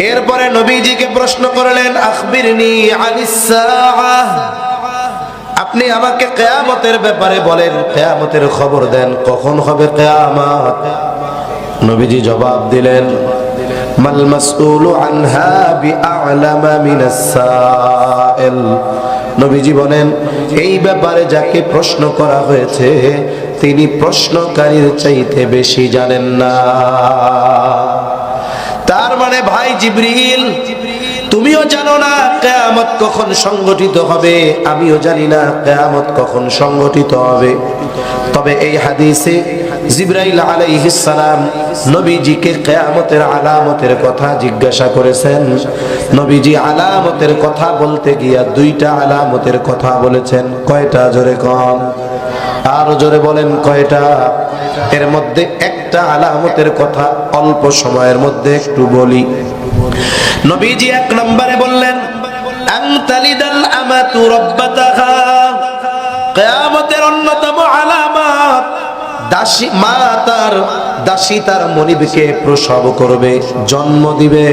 এরপরে নবীজিকে প্রশ্ন করলেন, আখবিরনি আনিস সাআহ, আপনি আমাকে কিয়ামতের ব্যাপারে বলেন, কিয়ামতের খবর দেন, কখন হবে কিয়ামত? নবীজি জবাব দিলেন, মাল মাসউলু আনহা বিআলামা মিনাস সাইল। নবীজি বলেন, এই ব্যাপারে যাকে প্রশ্ন করা হয়েছে তিনি প্রশ্নকারীর চাইতে বেশি জানেন না। তার মানে ভাই জিবরিল, তুমিও জানো না কিয়ামত কখন সংগঠিত হবে, আমিও জানি না কিয়ামত কখন সংগঠিত হবে। তবে এই হাদিসে জিবরাইল আলাইহিস সালাম নবীজিকে কিয়ামতের আলামতের কথা জিজ্ঞাসা করেছেন। নবীজি আলামতের কথা বলতে গিয়া দুইটা আলামতের কথা বলেছেন। কয়টা? জোরে কম, আরো জোরে বলেন কয়টা? এর মধ্যে একটা আলামতের কথা অল্প সময়ের মধ্যে একটু বলি। নবীজি এক নম্বরে বললেন, আনতালিদাল আমাতু রাব্বাতাহা, কিয়ামতের অন্যতম আলামত দাসী তার মনিবকে প্রসব করবে, জন্ম দিবে।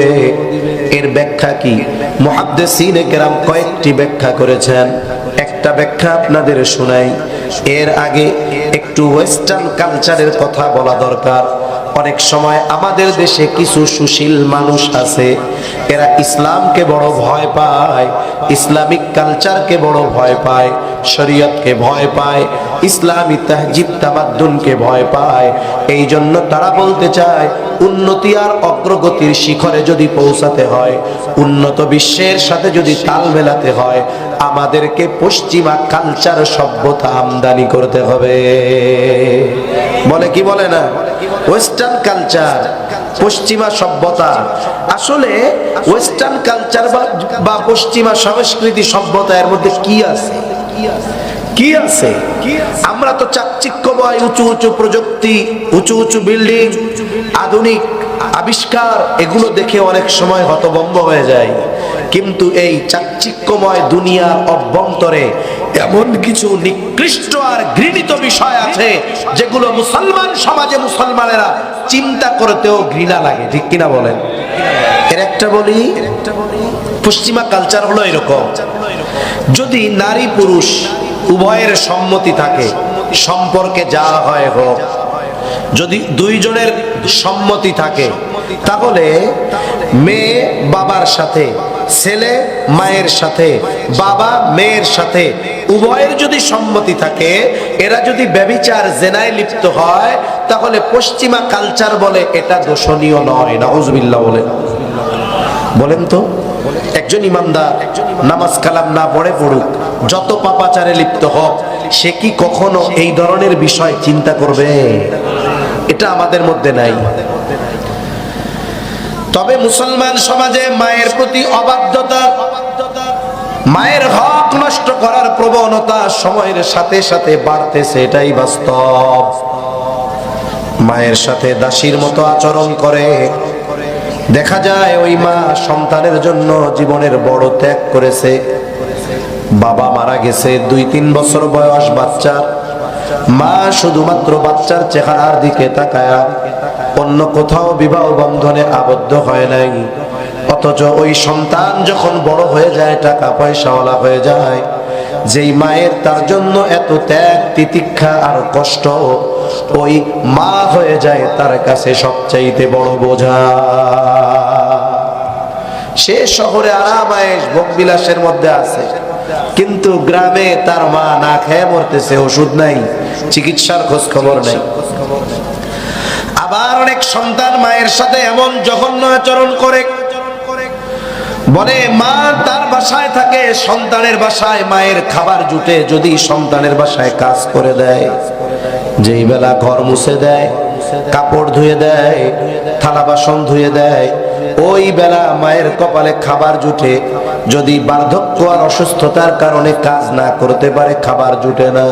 এর ব্যাখ্যা কি? মুহাদ্দিসিনে কেরাম কয়েকটি ব্যাখ্যা করেছেন। একটা ব্যাখ্যা আপনাদের শোনাই। এর আগে একটু ওয়েস্টার্ন কালচারের কথা বলা দরকার। অনেক সময় আমাদের দেশে কিছু সুশীল মানুষ আছে, এরা ইসলামকে বড় ভয় পায়, ইসলামিক কালচারকে বড় ভয় পায়, শরীয়তকে ভয় পায়, ইসলামী তাহজিব তামাদ্দুনকে ভয় পায়। এই জন্য তারা বলতে চায়, উন্নতি আর অগ্রগতির শিখরে যদি পৌঁছাতে হয়, উন্নত বিশ্বের সাথে যদি তাল মেলাতে হয়, আমাদেরকে পশ্চিমা কালচার সভ্যতা আমদানি করতে হবে। বলে কি বলে না? ওয়েস্টার্ন কালচার, পশ্চিমা সভ্যতা। আসলে ওয়েস্টার্ন কালচার বা পশ্চিমা সংস্কৃতি সভ্যতা এর মধ্যে কি আছে? কি আছে? আমরা তো চাকচিক্যময় উঁচু উঁচু প্রযুক্তি, উঁচু উঁচু বিল্ডিং, আধুনিক আবিষ্কার, এগুলো দেখে অনেক সময় হতভম্ব হয়ে যায়। কিন্তু এই চাকচিক্যময় দুনিয়ার অভ্যন্তরে এমন কিছু নিকৃষ্ট আর ঘৃণিত বিষয় আছে যেগুলো মুসলমান সমাজে মুসলমানেরা চিন্তা করতেও ঘৃণা লাগে। ঠিক কিনা বলেন? এর একটা বলি, পশ্চিমা কালচার হলো এরকম, যদি নারী পুরুষ উভয়ের সম্মতি থাকে, সম্পর্কে যা হয় হোক, যদি দুইজনের সম্মতি থাকে, তাহলে মেয়ে বাবার সাথে, ছেলে মায়ের সাথে, বাবা মেয়ের সাথে, উভয়ের যদি সম্মতি থাকে, এরা যদি ব্যভিচার জেনায় লিপ্ত হয়, তাহলে পশ্চিমা কালচার বলে এটা দোষণীয় নয়। নাউজুবিল্লাহ বলেন তো। একজন ইমানদার নামাজ কালাম না পড়ে পড়ুক, যত পাপাচারে লিপ্ত হোক, সে কি কখনো এই ধরনের বিষয় চিন্তা করবে? এটা আমাদের মধ্যে নাই। তবে মুসলমান সমাজে মায়ের প্রতি অবাধ্যতা, মায়ের হক নষ্ট করার প্রবণতা সময়ের সাথে সাথে বাড়তেছে, এটাই বাস্তব। মায়ের সাথে দাসীর মতো আচরণ করে। দেখা যায় ওই মা সন্তানের জন্য জীবনের বড় ত্যাগ করেছে। বাবা মারা গেছে, 2-3 বছর বয়স বাচ্চার, মা শুধুমাত্র বাচ্চার চেহারার দিকে তাকায়া অন্য কোথাও বিবাহ বন্ধনে আবদ্ধ হয় নাই। অথচ ওই সন্তান যখন বড় হয়ে যায়, টাকা পয়সাওয়ালা হয়ে যায়, যেই মায়ের তার জন্য এত ত্যাগ তিতিক্ষা আর কষ্ট, ওই মা হয়ে যায় তার কাছে সবচাইতে বড় বোঝা। সে শহরে আরাম আয়েশ ভোগ বিলাসের মধ্যে আছে, কিন্তু গ্রামে তার মা না খেয়ে মরতেছে, ওষুধ নাই, চিকিৎসার খোঁজ খবর নাই। আবার অনেক সন্তান মায়ের সাথে এমন জঘন্য আচরণ করে, বলে মা তার বাসায় থাকে, সন্তানের বাসায় মায়ের খাবার জুটে, যদি সন্তানের বাসায় কাজ করে দেয়, যেই বেলা ঘর মুছে দেয়, কাপড় ধুয়ে দেয়, থালা বাসন ধুয়ে দেয়, ওই বেলা মায়ের কপালে খাবার জুটে। যদি বার্ধক্য আর অসুস্থতার কারণে কাজ না করতে পারে, খাবার জুটে না।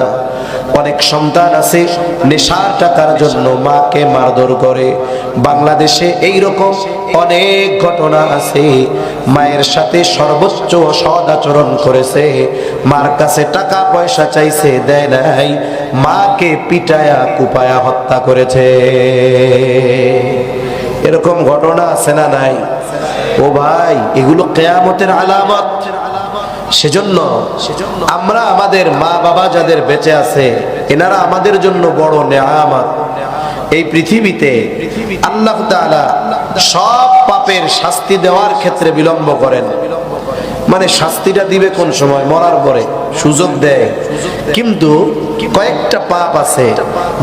অনেক সন্তান আছে নেশার টাকার জন্য মাকে মারধর করে। বাংলাদেশে এইরকম অনেক ঘটনা আছে, মায়ের সাথে সর্বোচ্চ অসৎ আচরণ করেছে, মার কাছে টাকা পয়সা চাইছে, দেয় নাই, মাকে পিটায়া কুপায়া হত্যা করেছে। এর এরকম ঘটনা আছে না নাই? ও ভাই, এগুলো কিয়ামতের আলামত। সেজন্য আমরা আমাদের মা বাবা যাদের বেঁচে আছে, এনারা আমাদের জন্য বড় নেয়ামত। এই পৃথিবীতে আল্লাহ তাআলা সব পাপের শাস্তি দেওয়ার ক্ষেত্রে বিলম্ব করেন। মানে শাস্তিটা দিবে কোন সময়? মরার পরে সুযোগ দেয়। কিন্তু কয়েকটা পাপ আছে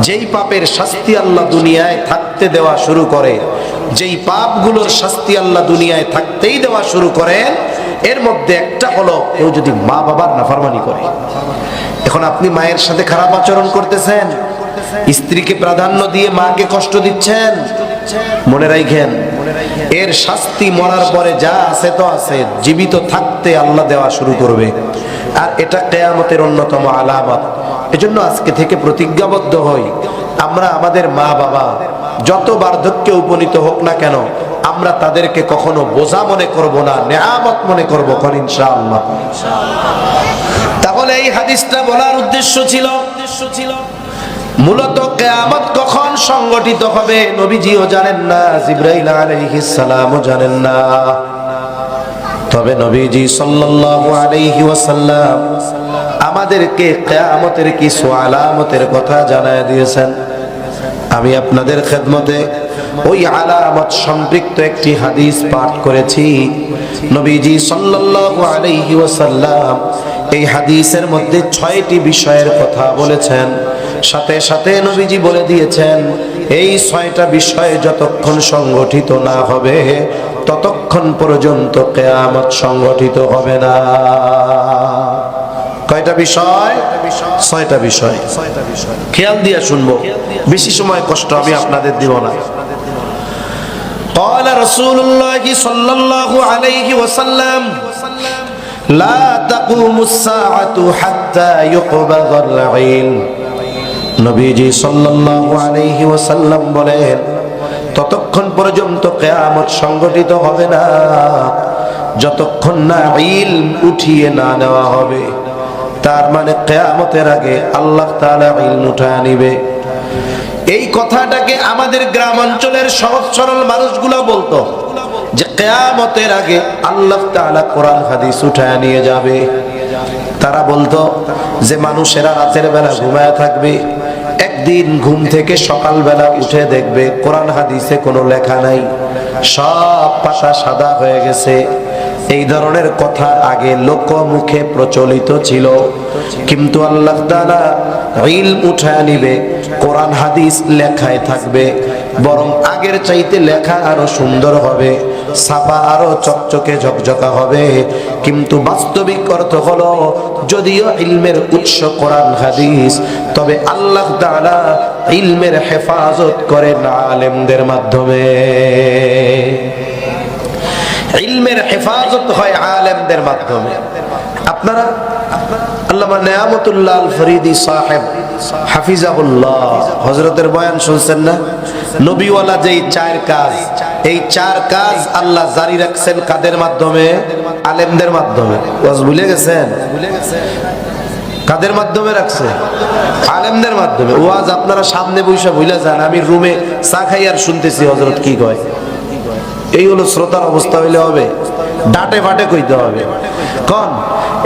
যেই পাপের শাস্তি আল্লাহ দুনিয়ায় থাকতে দেওয়া শুরু করে, যেই পাপগুলোর শাস্তি আল্লাহ দুনিয়ায় থাকতেই দেওয়া শুরু করেন, এর মধ্যে একটা হলো কেউ যদি মা বাবার নাফরমানি করে। এখন আপনি মায়ের সাথে খারাপ আচরণ করতেছেন, স্ত্রীকে প্রাধান্য দিয়ে মাকে কষ্ট দিচ্ছেন, মনে রাখেন এর শাস্তি মরার পরে যা আছে তো আছে, জীবিত থাকতে আল্লাহ দেওয়া শুরু করবে। আর এটা কিয়ামতের অন্যতম আলামত। এজন্য আজকে থেকে প্রতিজ্ঞাবদ্ধ হই, আমরা আমাদের মা বাবা যত বার্ধক্যে উপনীত হোক না কেন, আমরা তাদেরকে কখনো বোঝা মনে করব না, নেয়ামত মনে করব, কোন ইনশাআল্লাহ। তাহলে এই হাদিসটা বলার উদ্দেশ্য ছিল মূলত কিয়ামত কখন সংগঠিত হবে নবীজিও জানেন না, জিবরাইল আলাইহিস সালামও জানেন না। তবে নবীজি সাল্লাল্লাহু আলাইহি ওয়াসাল্লাম আমাদেরকে কিয়ামতের কিছু আলামতের কথা জানায় দিয়েছেন। আমি আপনাদের খেদমতে ওই আলামত সম্পৃক্ত একটি হাদিস পাঠ করেছি। নবীজি সাল্লাল্লাহু আলাইহি ওয়াসাল্লাম এই হাদিসের মধ্যে 6টি বিষয়ের কথা বলেছেন। সাথে সাথে নবীজি বলে দিয়েছেন এই 6টা বিষয় যতক্ষণ সংগঠিত না হবে ততক্ষণ পর্যন্ত কিয়ামত সংগঠিত হবে না। কয়টা বিষয়? 6টা বিষয়। খেয়াল দিয়ে শুনবো, বেশি সময় কষ্ট আমি আপনাদের দিব না। قال رسول الله صلى الله عليه وسلم لا تقوم الساعة حتى يقبض العلم। নবীজি সাল্লাল্লাহু আলাইহি ওয়াসাল্লাম বলেন ততক্ষণ পর্যন্ত কিয়ামত সংগঠিত হবে না যতক্ষণ না ইলম উঠিয়ে না নেওয়া হবে। তার মানে কিয়ামতের আগে আল্লাহ তাআলা ইলম উঠায় নিবে। এই কথাটাকে আমাদের গ্রাম অঞ্চলের সহজ সরল মানুষগুলো বলতো যে কিয়ামতের আগে আল্লাহ তাআলা কোরআন হাদিস উঠায় নিয়ে যাবে। তারা বলতো যে মানুষেরা রাতের বেলা ঘুমায় থাকবে, একদিন ঘুম থেকে সকালবেলা উঠে দেখবে কোরআন হাদিসে কোনো লেখা নাই, সব পাতা সাদা হয়ে গেছে। এই ধরনের কথা আগে লোকমুখে প্রচলিত ছিল, কিন্তু আল্লাহ তাআলা ইলম উঠায় নিবে, কোরআন হাদিস লেখায় থাকবে, বরং আগের চাইতে লেখা আরো সুন্দর হবে, ছাপা আরো চকচকে ঝকঝকা হবে। কিন্তু বাস্তবিক অর্থ হলো যদিও ইলমের উৎস কোরআন হাদিস, তবে আল্লাহ তাআলা ইলমের হেফাজত করেন আলেমদের মাধ্যমে। ইলমের হেফাজত হয় আলেমদের মাধ্যমে। আপনারা আল্লামা নিয়ামতুল্লাহ আল ফরিদি সাহেব হাফিজাহুল্লাহ হযরতের বয়ান শুনছেন না? নবীওয়ালা যেই 4 কাজ, এই 4 কাজ আল্লাহ জারি রাখছেন কাদের মাধ্যমে? আলেমদের মাধ্যমে। ওয়াজ ভুলে গেছেন? কাদের মাধ্যমে রাখছে? আলেমদের মাধ্যমে। ওয়াজ আপনারা সামনে বসে ভুলে যান, আমি রুমে চা খাই আর শুনতেছি হযরত কি কয়। এই হলো শ্রোতার অবস্থা হইলে হবে, ডাটে ফাটে কইতে হবে। কোন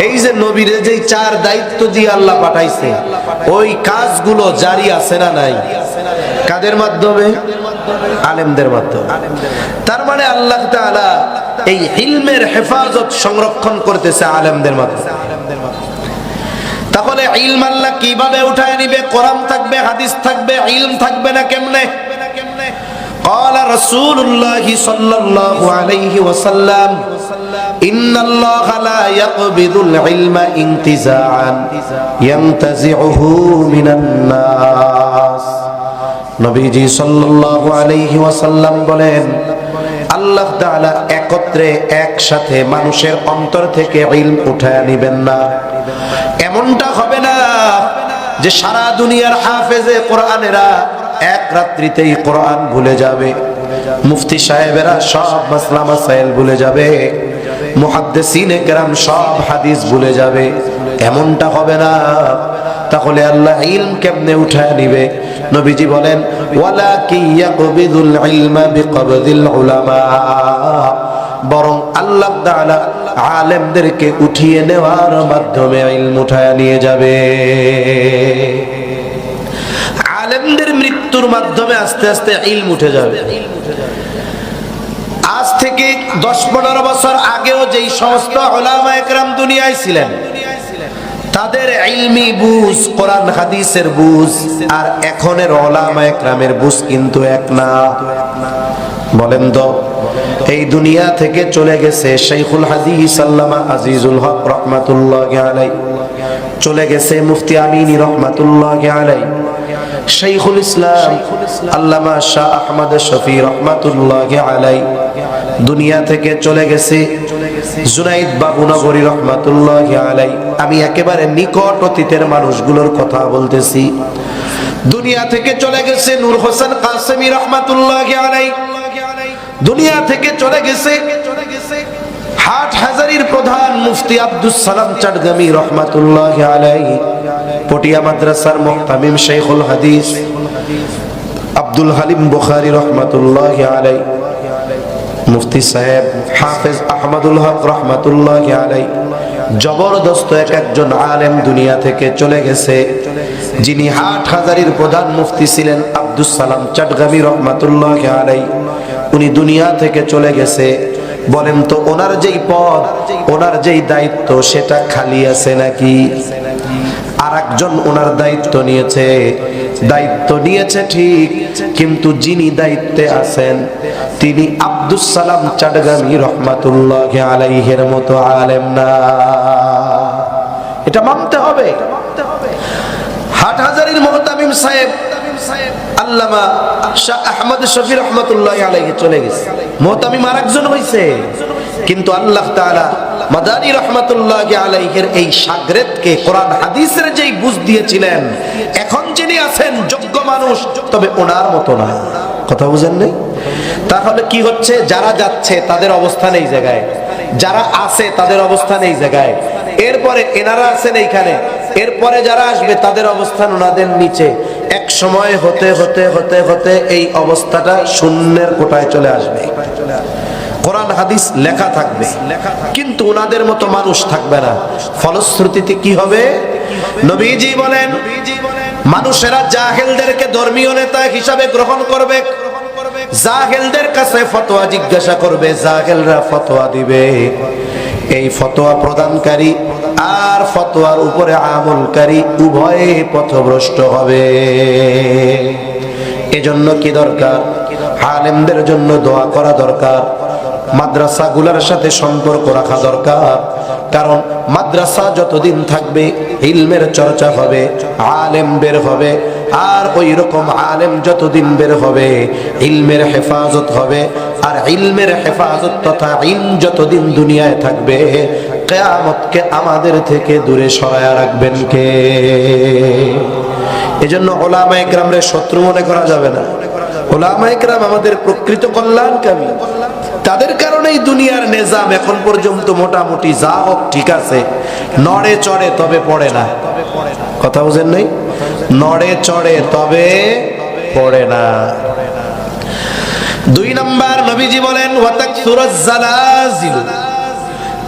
এই যে নবীরে যে 4 দায়িত্ব দিয়ে আল্লাহ পাঠাইছে, ওই কাজগুলো জারি আছে না নাই? কাদের মাধ্যমে? আলেমদের মাধ্যমে। তার মানে আল্লাহ তাআলা এই ইলমের হেফাজত সংরক্ষণ করতেছে আলেমদের মাধ্যমে। তাহলে ইলম আল্লাহ কিভাবে উঠায় নিবে? কোরআন থাকবে, হাদিস থাকবে, ইলম থাকবে না কেমনে? قال رسول الله صلى الله عليه وسلم إن الله لا يقبض العلم انتزاعا ينتزعه من الناس। নবীজি সাল্লাল্লাহু আলাইহি ওয়াসাল্লাম বলেন আল্লাহ তাআলা একত্রে একসাথে মানুষের অন্তর থেকে ইলম উঠায় নেবেন না। এমনটা হবে না যে সারা দুনিয়ার হাফেজে কোরআনেরা এক রাত্রিতেই কোরআন ভুলে যাবে, মুফতি সাহেবেরা সব মাসলা মাসাইল ভুলে যাবে, মুহাদ্দিসিনে কেরাম সব হাদিস ভুলে যাবে। এমনটা হবে না। তাহলে আল্লাহ ইলম কেমনে উঠায় নিবে? নবীজি বলেন ওয়ালাকি ইয়াকবিদুল ইলমা বিকবদিল উলামা, বরং আল্লাহ তাআলা আলেমদেরকে উঠিয়ে নেওয়ার মাধ্যমে ইলম উঠায় নিয়ে যাবে। আলেমদের মৃত্যুর মাধ্যমে আস্তে আস্তে ইলম উঠে যাবে। আজ থেকে 10-15 বছর আগেও যেই সমস্ত উলামায়ে কেরাম দুনিয়ায় ছিলেন, তাদের ইলমি বুঝ, কোরআন হাদিসের বুঝ আর এখনের উলামায়ে কেরামের বুঝ কিন্তু এক না। বলেন তো, এই দুনিয়া থেকে চলে গেছে শাইখুল হাদিস আল্লামা আজিজুল হক রাহমাতুল্লাহি আলাইহি, চলে গেছে মুফতি আমিনী রাহমাতুল্লাহি আলাইহি, শাইখুল ইসলাম আল্লামা শাহ আহমদ শফি রাহমাতুল্লাহি আলাইহি, দুনিয়া থেকে চলে গেছে জুনাইদ বাবুনগরী রাহমাতুল্লাহি আলাইহি। আমি একেবারে নিকট অতীতের মানুষগুলোর কথা বলতেছি। দুনিয়া থেকে চলে গেছে নূর হোসেন কাসেমী রাহমাতুল্লাহি আলাইহি, দুনিয়া থেকে চলে গেছে হাটহাজারীর প্রধান মুফতি আব্দুস সালাম চাটগামী রাহমাতুল্লাহি আলাইহি, পটিয়া মাদ্রাসার মুহতামিম শাইখুল হাদিস আব্দুল হালিম বুখারী রাহমাতুল্লাহি আলাইহি, মুফতি সাহেব হাফেজ আহমদুল হক রাহমাতুল্লাহি আলাইহি, জবরদস্ত একজন আলেম দুনিয়া থেকে চলে গেছে। যিনি হাটহাজারীর প্রধান মুফতি ছিলেন আব্দুস সালাম চাটগামী রাহমাতুল্লাহি আলাইহি, উনি দুনিয়া থেকে চলে গেছে। বলেন তো, ওনার যেই পদ, ওনার যেই দায়িত্ব, সেটা খালি আছে নাকি? আরেকজন ওনার দায়িত্ব নিয়েছে। দায়িত্ব নিয়েছে ঠিক, কিন্তু যিনি দায়িত্বে আছেন তিনি আব্দুস সালাম চাটগামী রাহমাতুল্লাহি আলাইহির মতো আলেম না। এটা মানতে হবে। হাটহাজারীর মুহতামিম সাহেব আল্লামা শাহ আহমদ শফি রাহমাতুল্লাহি আলাইহি চলে গেছে, মুহতামিম আরেকজন হইছে। কিন্তু আল্লাহ তাআলা মাদানী রাহমাতুল্লাহি আলাইহির এই শাগরেদকে কোরআন হাদিসের যেই বুঝ দিয়েছিলেন, এখন যিনি আছেন যোগ্য মানুষ, তবে ওনার মতো না। কথা বুঝেন নাই? তাহলে কি হচ্ছে? যারা যাচ্ছে তাদের অবস্থান এই জায়গায়, যারা আছে তাদের অবস্থান এই জায়গায়, এরপরে এনারা আছেন এইখানে, এরপরে যারা আসবে তাদের অবস্থান ওনাদের নিচে। এক সময় হতে হতে হতে হতে এই অবস্থাটা শূন্যের কোটায় চলে আসবে। কোরআন হাদিস লেখা থাকবে, কিন্তু ওনাদের মতো মানুষ থাকবে না। ফলশ্রুতিতে কি হবে? নবীজি বলেন, মানুষেরা জাহেলদেরকে ধর্মীয় নেতা হিসাবে গ্রহণ করবে, জাহেলদের কাছে ফতোয়া জিজ্ঞাসা করবে, জাহেলরা ফতোয়া দিবে। এই ফতোয়া প্রদানকারী আর ফতোয়ার উপরে আমলকারী উভয়ে পথভ্রষ্ট হবে। এজন্য কি দরকার? আলেমদের জন্য দোয়া করা দরকার, মাদ্রাসাগুলোর সাথে সম্পর্ক রাখা দরকার। কারণ মাদ্রাসা যতদিন থাকবে ইলমের চর্চা হবে, আলেম বের হবে, আর ওই রকম আলেম যতদিন বের হবে ইলমের হেফাজত হবে। আর ইলমের হেফাজত তথা ইলম যতদিন দুনিয়ায় থাকবে, কিয়ামতকে আমাদের থেকে দূরে সরায়া রাখবেন কে? এজন্য উলামায়ে কেরামরে শত্রু মনে করা যাবে না। উলামায়ে কেরাম আমাদের প্রকৃত কল্যাণকামী। তাদের কারণেই দুনিয়ার নিজাম এখন পর্যন্ত মোটামুটি যা হোক ঠিক আছে, নড়ে চড়ে তবে পড়ে না। কথা বুঝেন নাই? নড়ে চড়ে তবে পড়ে না। 2 নাম্বার, নবীজি বলেন ওয়াতাকসুরাজ জালাজিল,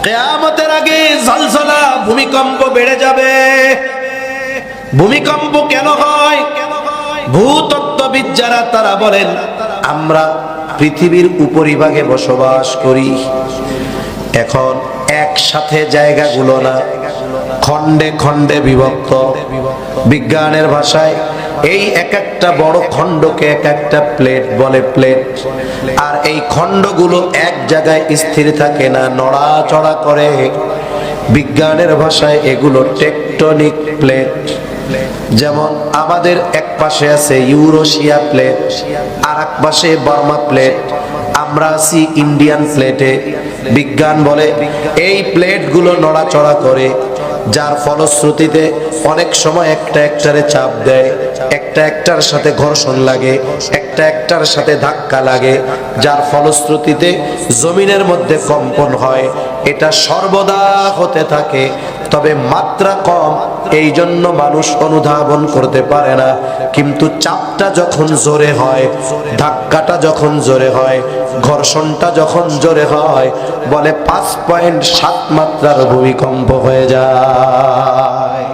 কিয়ামতের আগে জলজলা, ভূমিকম্প বেড়ে যাবে। ভূমিকম্প কেন হয়? ভূতত্ত্ববিদ যারা তারা বলেন, আমরা পৃথিবীর উপরিভাগে বসবাস করি। এখন একসাথে জায়গাগুলো না, খণ্ডে খণ্ডে বিভক্ত। বিজ্ঞানের ভাষায় এই এক একটা বড় খণ্ডকে এক একটা প্লেট বলে, প্লেট। আর এই খণ্ডগুলো এক জায়গায় স্থির থাকে না, নড়াচড়া করে। বিজ্ঞানের ভাষায় এগুলো টেকটনিক প্লেট। যেমন আমাদের এক পাশে আছে ইউরোশিয়া প্লেট, আর এক পাশে বার্মা প্লেট, আমরা আছি ইন্ডিয়ান প্লেটে। বিজ্ঞান বলে এই প্লেটগুলো নড়াচড়া করে, যার ফলশ্রুতিতে অনেক সময় একটা একটারে চাপ দেয়, একটা একটার সাথে ঘর্ষণ লাগে, একটা একটার সাথে ধাক্কা লাগে, যার ফলশ্রুতিতে জমিনের মধ্যে কম্পন হয়। এটা সর্বদা হতে থাকে। তবে মাত্রা কম, এই জন্য মানুষ অনুধাবন করতে পারে না। কিন্তু চাপটা যখন জোরে হয়, ধাক্কাটা যখন জোরে হয়, ঘর্ষণটা যখন জোরে হয়, বলে 5.7 মাত্রার ভূমিকম্প হয়ে যায়।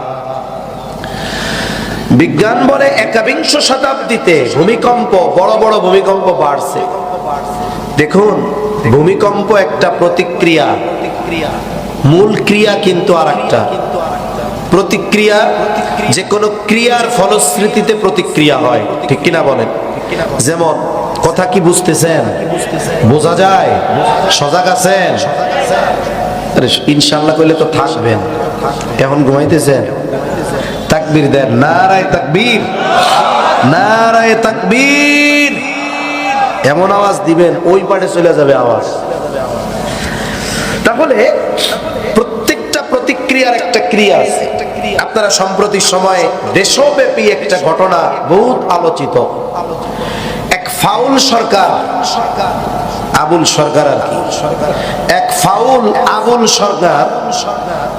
বিজ্ঞান বলে একবিংশ শতাব্দীতে ভূমিকম্প, বড় বড় ভূমিকম্প বাড়ছে। দেখুন, ভূমিকম্প একটা প্রতিক্রিয়া, মূল ক্রিয়া কিন্তু আরেকটা। প্রতিক্রিয়া, যে কোনো ক্রিয়ার ফলশ্রুতিতে প্রতিক্রিয়া হয়, ঠিক কিনা বলেন? যেমন, কথা কি বুঝতেছেন? বোঝা যায়? সজাগ আছেন? ইনশাআল্লাহ কইলে তো থাকবেন। এখন ঘুমাইতেছেন? তাকবীর দেন, নারায়ে তাকবীর, নারায়ে তাকবীর। এমন আওয়াজ দিবেন ওই পারে চলে যাবে আওয়াজ। তাহলে প্রত্যেকটা প্রতিক্রিয়ার একটা ক্রিয়া আছে। আপনারা সম্প্রতি সময়ে দেশব্যাপী একটা ঘটনা বহুত আলোচিত। এক ফাউল সরকার, আবুল সরকার আর কি, এক ফাউল আবুল সরকার,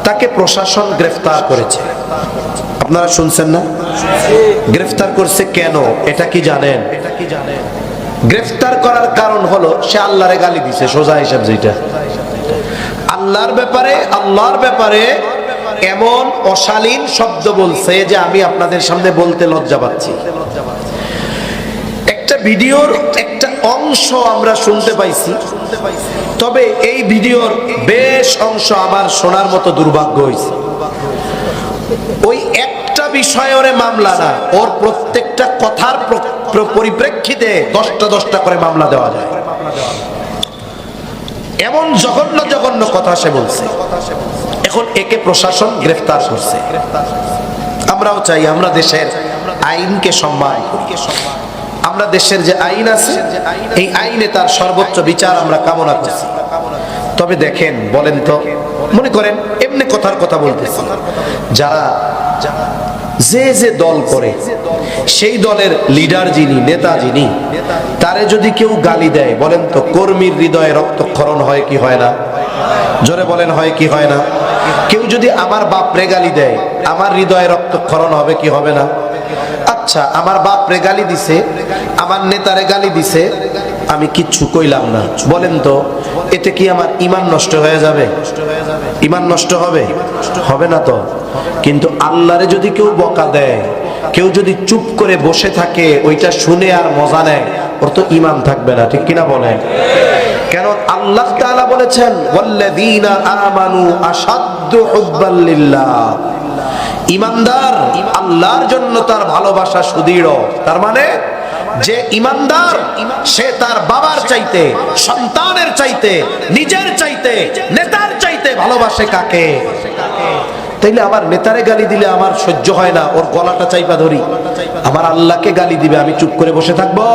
তাকে প্রশাসন গ্রেফতার করেছে। আপনারা শুনছেন না? গ্রেফতার করছে কেন এটা কি জানেন? গ্রেফতার করার কারণ হলো সে আল্লাহরে গালি দিছে। সোজা হিসাব যেটা, আল্লাহর ব্যাপারে এমন অশালীন শব্দ বলছে যে আমি আপনাদের সামনে বলতে লজ্জা পাচ্ছি। একটা ভিডিওর একটা অংশ আমরা শুনতে পাইছি, তবে এই ভিডিওর বেশ অংশ আমার শোনার মতো দুর্ভাগ্য হয়েছে। ওই একটা বিষয় ওরে মামলা না, ওর প্রত্যেকটা কথার পরিপ্রেক্ষিতে 10টা করে মামলা দেওয়া যায়। এমন জঘন্য জঘন্য কথা সে বলছে। এখন একে প্রশাসন গ্রেফতার করছে। আমরাও চাই আমরা দেশের আইনকে সম্মান করি। আমরা দেশের যে আইন আছে, এই আইনে তার সর্বোচ্চ বিচার আমরা কামনা করছি। তবে দেখেন, বলেন তো, মনে করেন এমনি কথার কথা বলতেছি, যারা যে দল করে, সেই দলের লিডার যিনি, নেতা যিনি, তারে যদি কেউ গালি দেয়, বলেন তো কর্মীর হৃদয়ে রক্তক্ষরণ হয় কি হয় না? জোরে বলেন, হয় কি হয় না? কেউ যদি আমার বাপরে গালি দেয়, আমার হৃদয়ে রক্তক্ষরণ হবে কি হবে না? আচ্ছা, আমার বাপরে গালি দিছে, আমার নেতারে গালি দিছে, আমি কিচ্ছু কইলাম না, বলেন তো এতে কি আমার ঈমান নষ্ট হয়ে যাবে? ঈমান নষ্ট হবে? হবে না তো। কিন্তু আল্লাহরে যদি কেউ বকা দেয়, কেউ যদি চুপ করে বসে থাকে, ওইটা শুনে আর মজা নেয়, ওর তো ঈমান থাকবে না, ঠিক কিনা বলেন? কেন আল্লাহ তাআলা বলেছেন, ওয়াল্লাযীনা আমানু আশাদ্দু হুব্বাল লিল্লাহ। ঈমানদার আল্লাহর জন্য তার ভালোবাসা সুদৃঢ়। তার মানে যে ঈমানদার, সে তার বাবার চাইতে, সন্তানের চাইতে, নিজের চাইতে, নেতার চাইতে ভালোবাসে কাকে? তাইলে আমার নেতারে গালি দিলে আমার সহ্য হয় না, ওর গলাটা চাইপা ধরি। আমার আল্লাহকে গালি দিবে, আমি চুপ করে বসে থাকবো?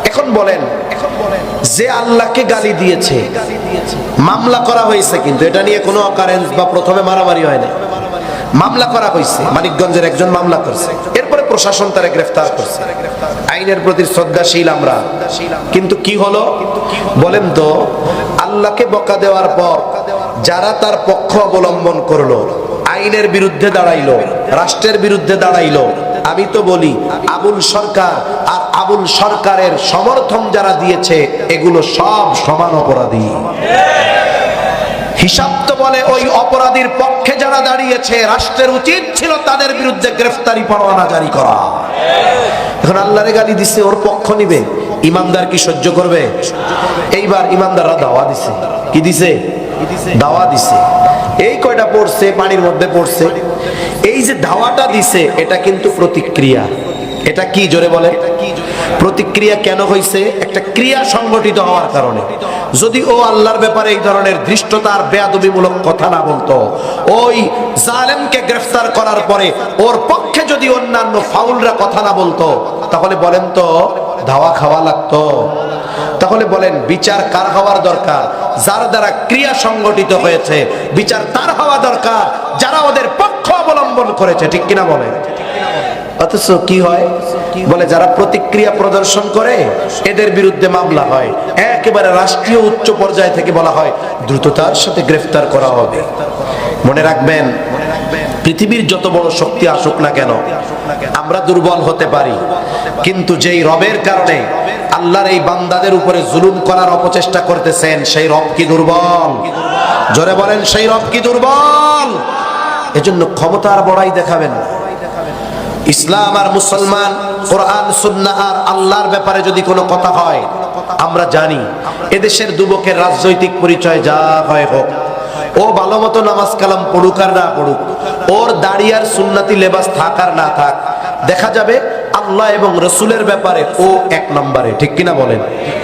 এখন বলেন, যে আল্লাহকে গালি দিয়েছে, মামলা করা হয়েছে, কিন্তু এটা নিয়ে কোনো অকারেন্স বা প্রথমে মারামারি হয় না, মামলা করা হয়েছে। মানিকগঞ্জের একজন মামলা করছে, এরপরে প্রশাসন তারে গ্রেফতার করছে। আইনের প্রতি শ্রদ্ধাশীল আমরা, কিন্তু কি হলো বলেন তো? আল্লাহকে বকা দেওয়ার পর যারা তার পক্ষ অবলম্বন করলো, আইনের বিরুদ্ধে দাঁড়াইলো, রাষ্ট্রের বিরুদ্ধে দাঁড়াইলো, আমি তো বলি আবুল সরকার আর আবুল সরকারের সমর্থন যারা দিয়েছে, এগুলো সব সমান অপরাধী। হিসাব তো বলে ওই অপরাধীর পক্ষে যারা দাঁড়িয়েছে, রাষ্ট্রের উচিত ছিল তাদের বিরুদ্ধে গ্রেফতারি পরোয়ানা জারি করা। এখন আল্লাহরে গালি দিছে, ওর পক্ষ নিবে, ইমানদার কি সহ্য করবে? এইবার ইমানদাররা দাওয়া দিছে। কি দিছে? দাওয়া দিছে। এই কয়টা পড়ছে, পানির মধ্যে পড়ছে। এই যে দাওয়াটা দিছে, এটা কিন্তু প্রতিক্রিয়া। এটা কি জোরে বলে? প্রতিক্রিয়া কেন হইছে? একটা ক্রিয়া সংগঠিত হওয়ার কারণে। যদি ও আল্লাহর ব্যাপারে এই ধরনের ধৃষ্টতা আর বেয়াদবিমূলক কথা না বলতো, ওই জালেমকে গ্রেফতার করার পরে ওর পক্ষে যদি অন্যান্য ফাউলরা কথা না বলতো, তাহলে বলেন তো ধাওয়া খাওয়া লাগতো? তাহলে বলেন বিচার কার হওয়ার দরকার? যার দ্বারা ক্রিয়া সংগঠিত হয়েছে, বিচার তার হওয়া দরকার যারা ওদের পক্ষ অবলম্বন করেছে, ঠিক কিনা বলেন? অথচ কি হয়? বলে যারা প্রতিক্রিয়া প্রদর্শন করে, এদের বিরুদ্ধে মামলা হয়। একেবারে রাষ্ট্রীয় উচ্চ পর্যায় থেকে বলা হয় দ্রুততার সাথে গ্রেফতার করা হবে। মনে রাখবেন, পৃথিবীর যত বড় শক্তি আসুক না কেন, আমরা দুর্বল হতে পারি, কিন্তু যেই রবের কারণে আল্লাহর এই বান্দাদের উপরে জুলুম করার অপচেষ্টা করতেছেন, সেই রব কি দুর্বল? জোরে বলেন, সেই রব কি দুর্বল? এজন্য ক্ষমতা আর বড়াই দেখাবেন না। ইসলাম আর মুসলমান, কোরআন সুন্নাহ আর আল্লাহর ব্যাপারে যদি কোনো কথা হয়, আমরা জানি এদেশের যুবকের রাজনৈতিক পরিচয় যা হয় হোক, ও ভালো মতো নামাজ কালাম পড়ুক আর না পড়ুক, ওর দাড়ি আর সুন্নতি লেবাস থাক আর না থাক, দেখা যাবে আল্লাহ এবং রসুলের ব্যাপারে ও এক নম্বরে। ঠিক কিনা বলেন?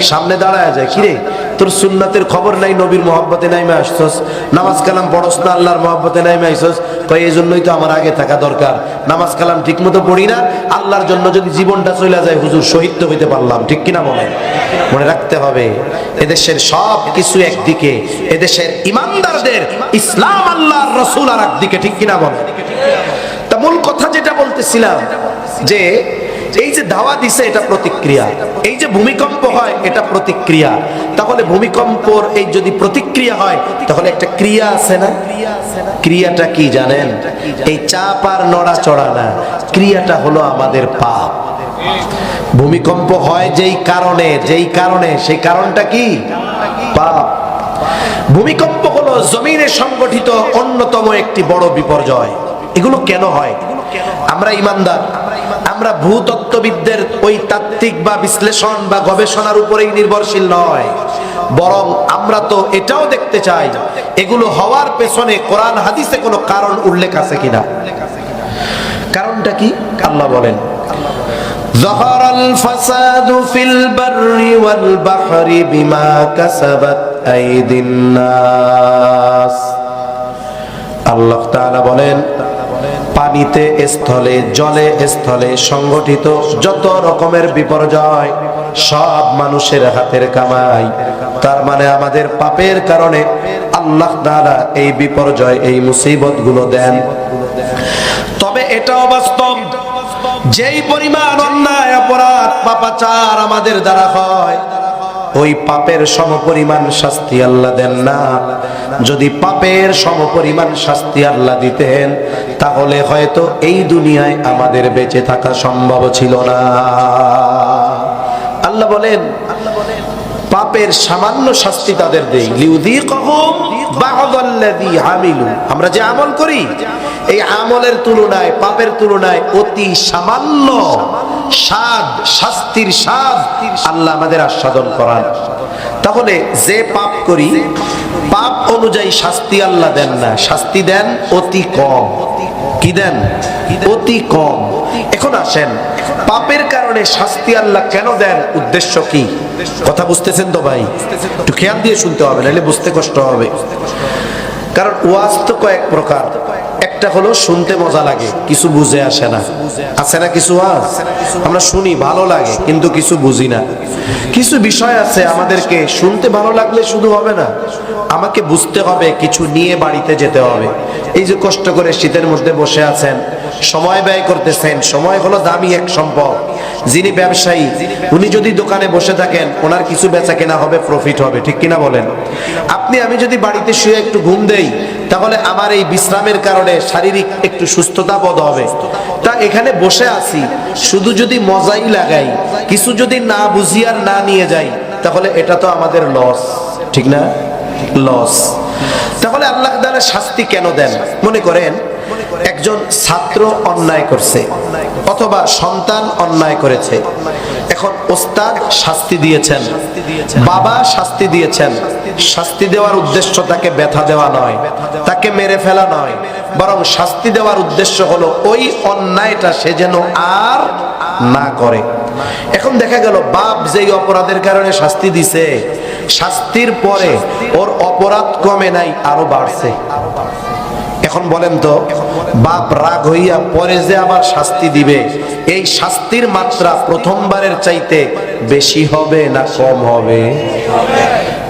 সামনে দাঁড়ায় যায়, কিরে তোর সুন্নাতের খবর নাই, নবীর মহব্বতে নাইমে আসছস, নামাজ কালাম পড়স না, আল্লাহর মহব্বতে নাইমে আসছস। কয় এই জন্যই তো আমার আগে থাকা দরকার, নামাজ কালাম ঠিক মতো পড়ি না, আল্লাহর জন্য যদি জীবনটা চলে যায় হুজুর শহীদ তো হইতে পারলাম। ঠিক কিনা বলেন? মনে রাখতে হবে, এদেশের সব কিছু একদিকে, এদেশের ইমানদারদের ইসলাম আল্লাহর রসুল আর একদিকে। ঠিক কিনা বলেন? তা মূল কথা যেটা বলতেছিলাম, যে এই যে দাওয়া দিছে এটা প্রতিক্রিয়া, এই যে ভূমিকম্প হয় এটা প্রতিক্রিয়া। তাহলে ভূমিকম্পর এই যদি প্রতিক্রিয়া হয়, তাহলে একটা ক্রিয়া আছে না? ক্রিয়াটা কি জানেন? এই চাপ আর নড়াচড়া না, ক্রিয়াটা হলো আমাদের পাপ। ভূমিকম্প হয় যেই কারণে, সেই কারণটা কি? পাপ। ভূমিকম্প হলো জমিনে সংগঠিত অন্যতম একটি বড় বিপর্যয়। এগুলো কেন হয়? আমরা ইমানদার, আমরা ভূতত্ত্ববিদদের ওই তাত্ত্বিক বা বিশ্লেষণ বা গবেষণার উপরেই নির্ভরশীল নয়, বরং আমরা তো এটাও দেখতে চাই এগুলো হওয়ার পেছনে কোরআন হাদিসে কোনো কারণ উল্লেখ আছে কিনা। কারণটা কি? আল্লাহ বলেন, যাহারাল ফাসাদু ফিল বাররি ওয়াল বাহরি বিমা কাসাবাত আইদিন নাস। আল্লাহ তাআলা বলেন, পানিতে স্থলে, জলে স্থলে সংগঠিত যত রকমের বিপর্যয় সব মানুষের হাতের কামাই। তার মানে আমাদের পাপের কারণে আল্লাহ তাআলা এই বিপর্যয়, এই মুসিবত গুলো দেন। তবে এটাও বাস্তব, যেই পরিমাণ অন্যায় অপরাধ পাপাচার আমাদের দ্বারা হয়, ওই পাপের সমপরিমাণ শাস্তি আল্লাহ দেন না। যদি পাপের সমপরিমাণ শাস্তি আল্লাহ দিতেন, তাহলে হয়তো এই দুনিয়ায় আমাদের বেঁচে থাকা সম্ভব ছিল না। আল্লাহ বলেন, পাপের সামান্য শাস্তি তাদের দেই, লিউযীকাহুম বা'দাল্লাযী আমিলু। আমরা যে আমল করি, এই আমলের তুলনায়, পাপের তুলনায় অতি সামান্য স্বাদ, শাস্তির স্বাদ আল্লাহ আমাদের আস্বাদন করান। তাহলে যে পাপ করি, পাপ অনুযায়ী শাস্তি আল্লাহ দেন না, শাস্তি দেন অতি কম। কি দেন? অতি কম। এখন আসেন, পাপের কারণে শাস্তি আল্লাহ কেন দেন? উদ্দেশ্য কি? কথা বুঝতেছেন তো ভাই? একটু খেয়াল দিয়ে শুনতে হবে, নাহলে বুঝতে কষ্ট হবে। কারণ ওয়াজ তো কয়েক প্রকার। একটা হলো শুনতে মজা লাগে, কিছু বুঝে আসে না। আছে না কিছু ওয়াজ আমরা শুনি, ভালো লাগে, কিন্তু কিছু বুঝি না। কিছু বিষয় আছে আমাদেরকে শুনতে ভালো লাগলে শুধু হবে না, আমাকে বুঝতে হবে, কিছু নিয়ে বাড়িতে যেতে হবে। এই যে কষ্ট করে শীতের মধ্যে বসে আছেন, সময় ব্যয় করতেছেন, সময় হলো দামি এক সম্পদ। যিনি ব্যবসায়ী, উনি যদি দোকানে বসে থাকেন, ওনার কিছু বেচা কেনা হবে, প্রফিট হবে। ঠিক কিনা বলেন? আমি যদি বাড়িতে শুয়ে একটু ঘুম দেই, তাহলে আমার এই বিশ্রামের কারণে শারীরিক একটু সুস্থতা বোধ হবে। তা এখানে বসে আছি, শুধু যদি মজাই লাগাই, কিছু যদি না বুঝি আর না নিয়ে যাই, তাহলে এটা তো আমাদের লস। ঠিক না? লস। তাহলে আল্লাহ তাআলা শাস্তি কেন দেন? মনে করেন একজন ছাত্র অন্যায় করছে, অথবা সন্তান অন্যায় করেছে। এখন ওস্তাদ শাস্তি দিয়েছেন, বাবা শাস্তি দিয়েছেন। শাস্তি দেওয়ার উদ্দেশ্য তাকে ব্যথা দেওয়া নয়, তাকে মেরে ফেলা নয়, বরং শাস্তি দেওয়ার উদ্দেশ্য হলো ওই অন্যায়টা সে যেন আর না করে। এখন দেখা গেল বাপ যেই অপরাধের কারণে শাস্তি দিছে, শাস্তির পরে ওর অপরাধ কমে নাই, আরো বাড়ছে। এখন বলেন তো, বাপ রাগ হইয়া পরে যে আবার শাস্তি দিবে, এই শাস্তির মাত্রা প্রথমবারের চাইতে বেশি হবে না কম হবে?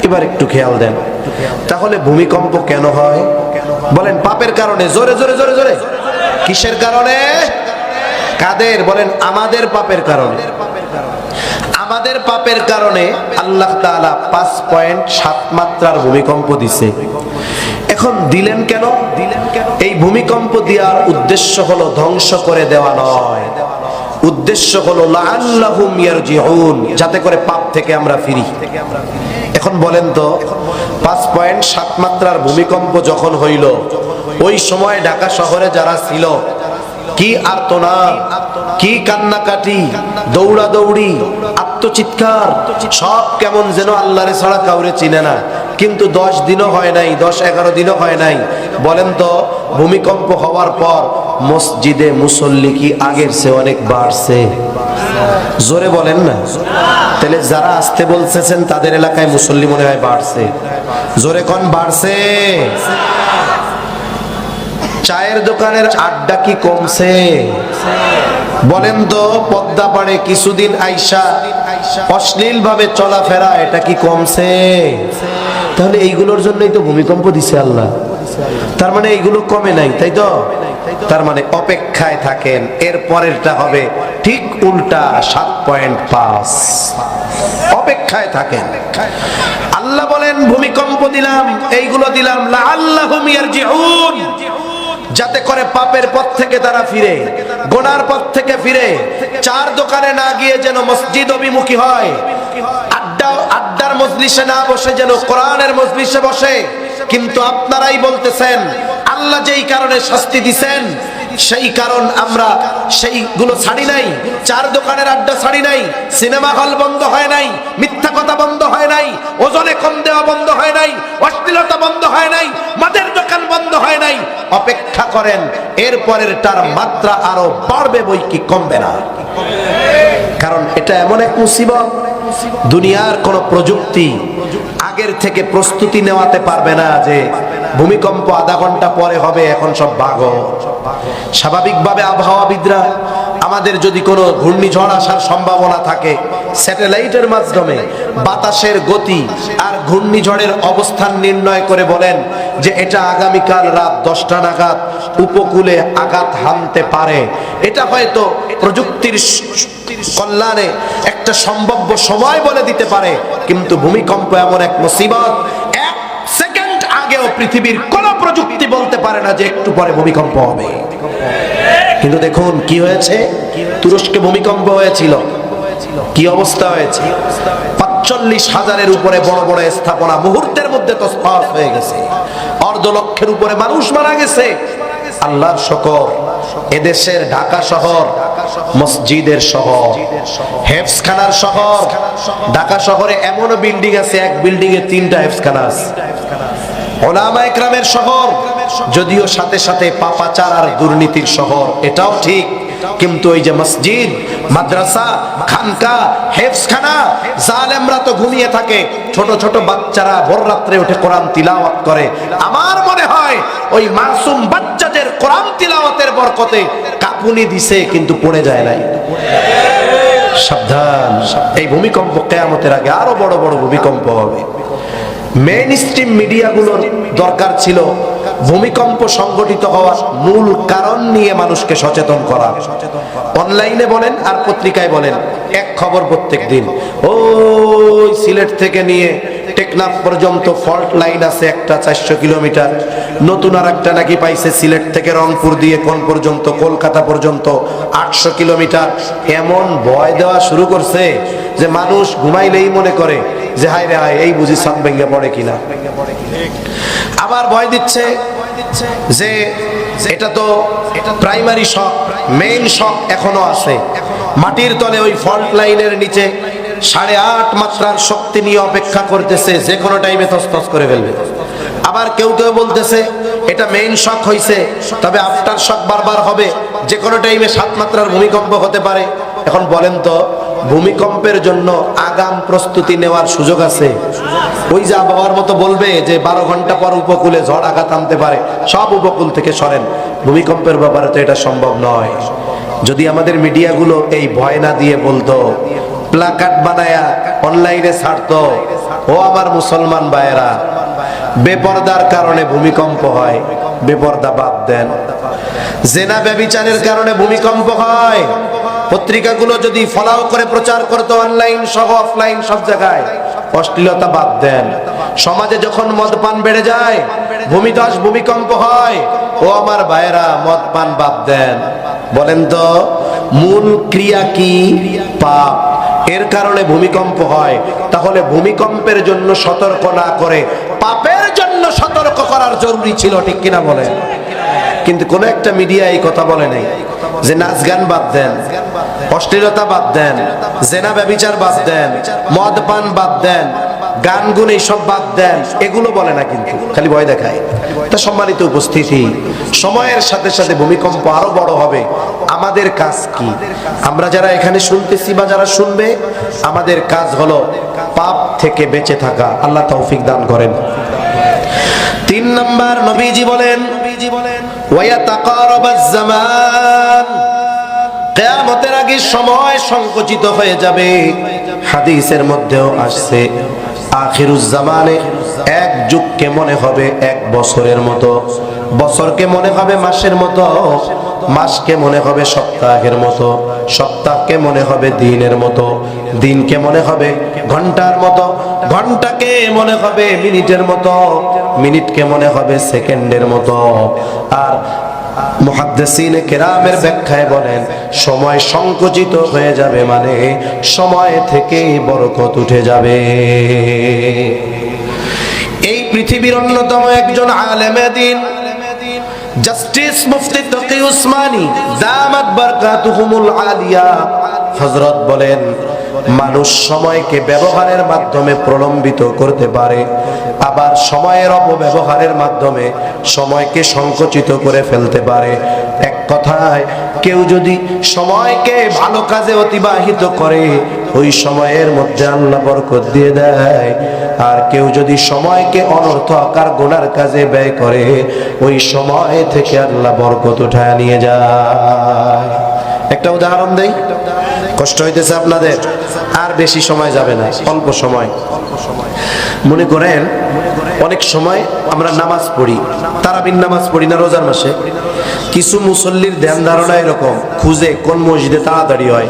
এবার একটু খেয়াল দেন। তাহলে ভূমিকম্প কেন হয়? বলেন পাপের কারণে। জোরে জোরে জোরে জোরে। কিসের কারণে? কাদের? বলেন আমাদের পাপের কারণে। আমাদের আমাদের পাপের কারণে আল্লাহ তাআলা 5.7 মাত্রার ভূমিকম্প দিছে। এখন দিলেন কেন? এই ভূমিকম্প দেওয়ার উদ্দেশ্য হলো ধ্বংস করে দেওয়া নয়, উদ্দেশ্য হলো লাআল্লাহুম ইয়ারজিউন, যাতে করে পাপ থেকে আমরা ফিরি। এখন বলেন তো 5.7 মাত্রার ভূমিকম্প যখন হইল, ওই সময় ঢাকা শহরে যারা ছিল, কি আর্তনাদ, কি কান্নাকাটি, দৌড়াদৌড়ি, আত্মচিৎকার, সব কেমন যেন আল্লাহরে ছাড়া কাউরে চিনে না। কিন্তু 10 দিনও হয় নাই, 10-11 দিনও হয় নাই। বলেন তো ভূমিকম্প হওয়ার পর মসজিদে মুসল্লি কি আগের চেয়ে অনেক বাড়ছে? জোরে বলেন না। তাহলে যারা আসতে বলতেছেন তাদের এলাকায় মুসল্লি মনে হয় বাড়ছে। জোরে কোন বাড়ছে? চায়ের দোকানের আড্ডা কি কমছে? বলেন তো পদ্মা পাড়ে কিছুদিন আইসা অশ্লীল ভাবে চলাফেরা, এটা কি কমছে? তাহলে এইগুলোর জন্যই তো ভূমিকম্প দিছে আল্লাহ। তার মানে এইগুলো কমে নাই, তাই তো? তার মানে অপেক্ষায় থাকেন, এর পরেরটা হবে ঠিক উল্টা 7.5। অপেক্ষায় থাকেন। আল্লাহ বলেন ভূমিকম্প দিলাম, এইগুলো দিলাম লাআল্লাহুম ইয়ারজিউন, যাতে করে পাপের পথ থেকে তারা ফিরে, গুনার পথ থেকে ফিরে, চার দোকানে না গিয়ে যেন মসজিদ অভিমুখী হয়, আড্ডার মজলিসে না বসে যেন কোরআনের মজলিসে বসে। কিন্তু আপনারাই বলতেছেন আল্লাহ যেই কারণে শাস্তি দিবেন সেই কারণ আমরা সেইগুলো ছাড়ি নাই, চার দোকানের আড্ডা ছাড়ি নাই, সিনেমা হল বন্ধ হয় নাই, মিথ্যা কথা বন্ধ হয় নাই, ওজনে কম দেওয়া বন্ধ হয় নাই, অশ্লীলতা বন্ধ হয় নাই, মদের দোকান বন্ধ হয় নাই। অপেক্ষা করেন, এর পরের তার মাত্রা আরো বাড়বে, বই কি কমবে না। কারণ এটা এমন এক মুসিবত, দুনিয়ার কোন প্রযুক্তি আগের থেকে প্রস্তুতি নেওয়াতে পারবে না যে ভূমিকম্প আধা ঘন্টা পরে হবে। এখন সব ভাগো। স্বাভাবিকভাবে আবহাওয়াবিদরা আমাদের যদি কোনো ঘূর্ণিঝড় আসার সম্ভাবনা থাকে, স্যাটেলাইটের মাধ্যমে বাতাসের গতি আর ঘূর্ণিঝড়ের অবস্থান নির্ণয় করে বলেন যে এটা আগামীকাল রাত 10টা নাগাদ উপকূলে আঘাত হানতে পারে। এটা হয়তো প্রযুক্তির কল্যাণে একটা সম্ভাব্য সময় বলে দিতে পারে। কিন্তু ভূমিকম্প এমন এক মুসিবত, এক সেকেন্ড আগেও পৃথিবীর কোন প্রযুক্তি বলতে পারে না যে একটু পরে ভূমিকম্প হবে। কিন্তু দেখুন কি হয়েছে, তুরস্কে ভূমিকম্প হয়েছিল, কি অবস্থা হয়েছে। ৪৫,০০০-এর উপরে বড় বড় স্থাপনা মুহূর্তের মধ্যে তছনছ হয়ে গেছে, অর্ধলক্ষের উপরে মানুষ মারা গেছে। আল্লাহর শুকর, এদেশের ঢাকা শহর মসজিদের শহর, হেফজখানার শহর। ঢাকা শহরে এমন বিল্ডিং আছে, এক বিল্ডিং এ 3টা হেফজখানা আছে। উলামা ইকরামের শহর, যদিও সাথে সাথে পাপাচার আর দুর্নীতির শহর, এটাও ঠিক। কিন্তু ওই যে মসজিদ, মাদ্রাসা, খানকা, হেফজখানা, জালেমরা তো ঘুমিয়ে থাকে, ছোট ছোট বাচ্চারা ভোর রাত্রে উঠে কোরআন তিলাওয়াত করে। আমার মনে হয় ওই মাসুম বাচ্চাদের কোরআন তিলাওয়াতের বরকতে কাঁপুনি দিছে, কিন্তু পড়ে যায় নাই। সাবধান, এই ভূমিকম্প কিয়ামতের আগে আরো বড় বড় ভূমিকম্প হবে। মেইন স্ট্রিম মিডিয়াগুলোর দরকার ছিল ভূমিকম্প সংঘটিত হওয়ার মূল কারণ নিয়ে মানুষকে সচেতন করা। অনলাইনে বলেন আর পত্রিকায় বলেন, এক খবর প্রত্যেক দিন। ওই সিলেট থেকে নিয়ে টেকনাফ পর্যন্ত ফল্ট লাইন আছে একটা 400 কিলোমিটার, নতুন আর একটা নাকি পাইছে সিলেট থেকে রংপুর দিয়ে কোন পর্যন্ত, কলকাতা পর্যন্ত 800 কিলোমিটার। এমন ভয় দেওয়া শুরু করছে যে মানুষ ঘুমাইলেই মনে করে যে হায় রে হায়, এই বুঝি সাত ভেঙে পড়ে কিনা। আবার ভয় দিচ্ছে যে এটা তো প্রাইমারি শক, মেইন শক এখনো আছে। মাটির তলে ওই ফল্ট লাইনের নিচে 8.5 মাত্রার শক্তি নিয়ে অপেক্ষা করতেছে, যে কোনো টাইমে তছনছ করে ফেলবে। আবার কেউ কেউ বলতেছে এটা মেইন শক হইছে, তবে আফটার শক বারবার হবে, যে কোনো টাইমে 7 মাত্রার ভূমিকম্প হতে পারে। এখন বলেন তো ভূমিকম্পের জন্য আগাম প্রস্তুতি নেওয়ার সুযোগ আছে? ওই যে আবহাওয়ার মতো বলবে যে 12 ঘন্টা পর উপকূলে ঝড় আঘাত আনতে পারে, সব উপকূল থেকে সরেন। ভূমিকম্পের ব্যাপারে তো এটা সম্ভব নয়। যদি আমাদের মিডিয়াগুলো এই ভয় না দিয়ে বলতো, প্লাকার্ড বানায়া অনলাইনে ছাড়তো, ও আমার মুসলমান ভাইয়েরা, বেপরদার কারণে ভূমিকম্প হয়, বেপরদা বাদ দেন। জেনা ব্যভিচারের কারণে ভূমিকম্প হয়, পত্রিকাগুলো যদি ফলাও করে প্রচার করতো অনলাইন সহ অফলাইন সব জায়গায়, অশ্লীলতা বাদ দেন। সমাজে যখন মদপান বেড়ে যায়, ভূমিধস ভূমিকম্প হয়, ও আমার ভাইয়েরা মদ পান বাদ দেন। বলেন তো মূল ক্রিয়া কি? পাপ। এর কারণে ভূমিকম্প হয়। তাহলে ভূমিকম্পের জন্য সতর্ক না করে পাপের জন্য সতর্ক করার জরুরি ছিল, ঠিক কিনা বলেন? কিন্তু কোন একটা মিডিয়া এই কথা বলে নাই যে নাচ গান বাদ দেন, অশ্লীলতা বাদ দেন, জেনা ব্যভিচার বাদ দেন, মদ পান বাদ দেন, গান গুণ এইসব বাদ দেন, এগুলো বলে না, কিন্তু খালি ভয় দেখায়। তা সম্মানিত উপস্থিতি, সময়ের সাথে সাথে ভূমিকম্প আরো বড় হবে। আমাদের কাজ কি? আমরা যারা এখানে শুনতেছি বা যারা শুনবে, আমাদের কাজ হলো পাপ থেকে বেঁচে থাকা। আল্লাহ তৌফিক দান করেন। 3 নাম্বার, নবীজি বলেন ওয়ায়াতাকারাবাজ জামান, কিয়ামতের আগে সময় সংকুচিত হয়ে যাবে। হাদিসের মধ্যেও আসছে আখিরুজ জামানে এক যুগকে মনে হবে 1 বছরের মতো, বছরকে মনে হবে মাসের মতো, মাসকে মনে হবে সপ্তাহের মতো, সপ্তাহকে মনে হবে দিনের মতো, দিনকে মনে হবে ঘন্টার মতো, ঘন্টাকে মনে হবে মিনিটের মতো, মিনিটকে মনে হবে সেকেন্ডের মতো। আর মুহাদ্দিসিনে কেরামের ব্যাখ্যায় বলেন সময় সংকুচিত হয়ে যাবে মানে সময় থেকে বরকত উঠে যাবে। এই পৃথিবীর অন্যতম একজন আলেমে দ্বীন জাস্টিস মুফতি তকি উসমানী দামাত বারকাতুহুমুল আলিয়া হযরত বলেন মানুষ সময়কে ব্যবহারের মাধ্যমে প্রলম্বিত করতে পারে, আবার সময়ের অপব্যবহারের মাধ্যমে সময়কে সংকুচিত করে ফেলতে পারে। এক কথায় কেউ যদি সময়কে ভালো কাজে অতিবাহিত করে, ওই সময়ের মধ্যে আল্লাহ বরকত দিয়ে দেয়। আর কেউ যদি সময়কে অনর্থক আর গুনার কাজে ব্যয় করে, ওই সময় থেকে আল্লাহ বরকত উঠায় নিয়ে যায়। একটা উদাহরণ দেই, কষ্ট হইতেছে আপনাদের? আর বেশি সময় যাবে না, অল্প সময়। মনে করেন অনেক সময় আমরা নামাজ পড়ি, তারাবির নামাজ পড়ি না রোজার মাসে, কিছু মুসল্লির ধ্যান ধারণা এরকম খুঁজে কোন মসজিদে তাড়াতাড়ি হয়।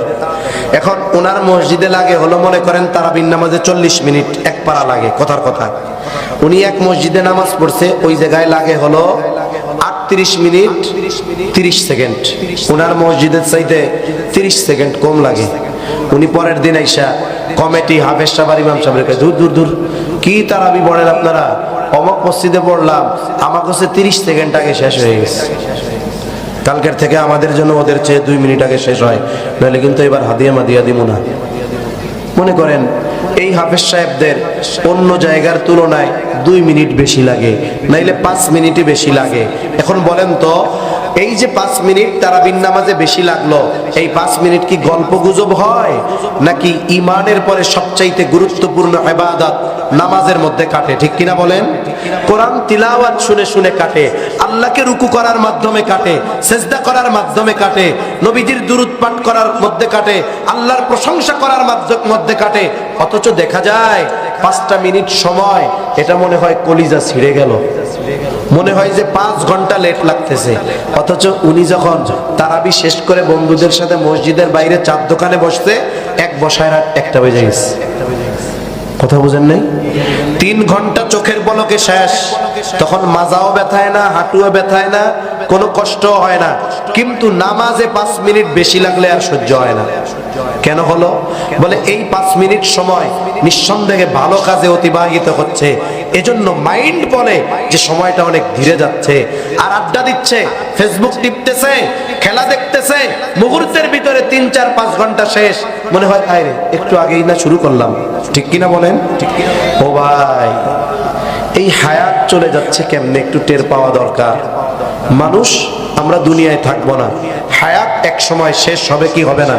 এখন ওনার মসজিদে লাগে হলো মনে করেন তারাবির নামাজে 40 মিনিট, এক পারা লাগে, কথার কথা। উনি এক মসজিদে নামাজ পড়ছে, ওই জায়গায় লাগে হলো 38 মিনিট 30 সেকেন্ড, ওনার মসজিদের চাইতে 30 সেকেন্ড কম লাগে। উনি পরের দিন আইসা কমিটি হাফেজ সাহেব আর ইমাম সাহেবের কাছে, দূর দূর দূর কি তারাবি পড়েন আপনারা, অমুক মসজিদে পড়লাম, আমার কাছে 30 সেকেন্ড আগে শেষ হয়ে গেছে। কালকের থেকে আমাদের জন্য ওদের চেয়ে 2 মিনিট আগে শেষ হয়, নাহলে কিন্তু এবার হাদিয়া মাদিয়া দিব না। মনে করেন এই হাফেজ সাহেবদের অন্য জায়গার তুলনায় 2 মিনিট বেশি লাগে, নাইলে 5 মিনিটই বেশি লাগে। এখন বলেন তো এই যে 5 মিনিট তারাবির নামাজে বেশি লাগলো, এই 5 মিনিট কি গল্প গুজব হয়, নাকি ইমানের পরে সবচাইতে গুরুত্বপূর্ণ ইবাদত নামাজের মধ্যে কাটে? ঠিক কিনা বলেন? কোরআন তিলাওয়াত শুনে শুনে কাটে, আল্লাহকে রুকু করার মাধ্যমে কাটে, সেজদা করার মাধ্যমে কাটে, নবীজির দুরূদ পাঠ করার মধ্যে কাটে, আল্লাহর প্রশংসা করার মধ্যে কাটে। অথচ দেখা যায় 5টা মিনিট সময়, এটা মনে হয় কলিজা ছিঁড়ে গেল, মনে হয় যে 5 ঘন্টা লেট লাগতেছে। অথচ উনি যখন তারাবি শেষ করে বন্ধুদের সাথে মসজিদের বাইরে চার দোকানে বসতে, এক বসায় রাত 1টা বেজে গেছে। কথা বুঝেন নাই? 3 ঘন্টা চোখের পলকে শেষ। তখন মাজাও ব্যথায় না, হাঁটুও ব্যথায় না, কোনো কষ্ট হয় না, কিন্তু নামাজে 5 মিনিট বেশি লাগলে আর সহ্য হয় না। কেন হলো? বলে এই 5 মিনিট সময় নিঃসন্দেহে ভালো কাজে অতিবাহিত হচ্ছে, এজন্য মাইন্ড বলে যে সময়টা অনেক ধীরে যাচ্ছে। আর আড্ডা দিচ্ছে, ফেসবুক টিপতেছে, খেলা দেখতেছে, মুহূর্তের ভিতরে 3, 4, 5 ঘন্টা শেষ। মনে হয় আরে একটু আগেই না শুরু করলাম। ঠিক কিনা বলেন? ও ভাই, এই হায়াত চলে যাচ্ছে কেমনে একটু টের পাওয়া দরকার। মানুষ আমরা দুনিয়ায় থাকবো না, হায়াত এক সময় শেষ হবে কি হবে না?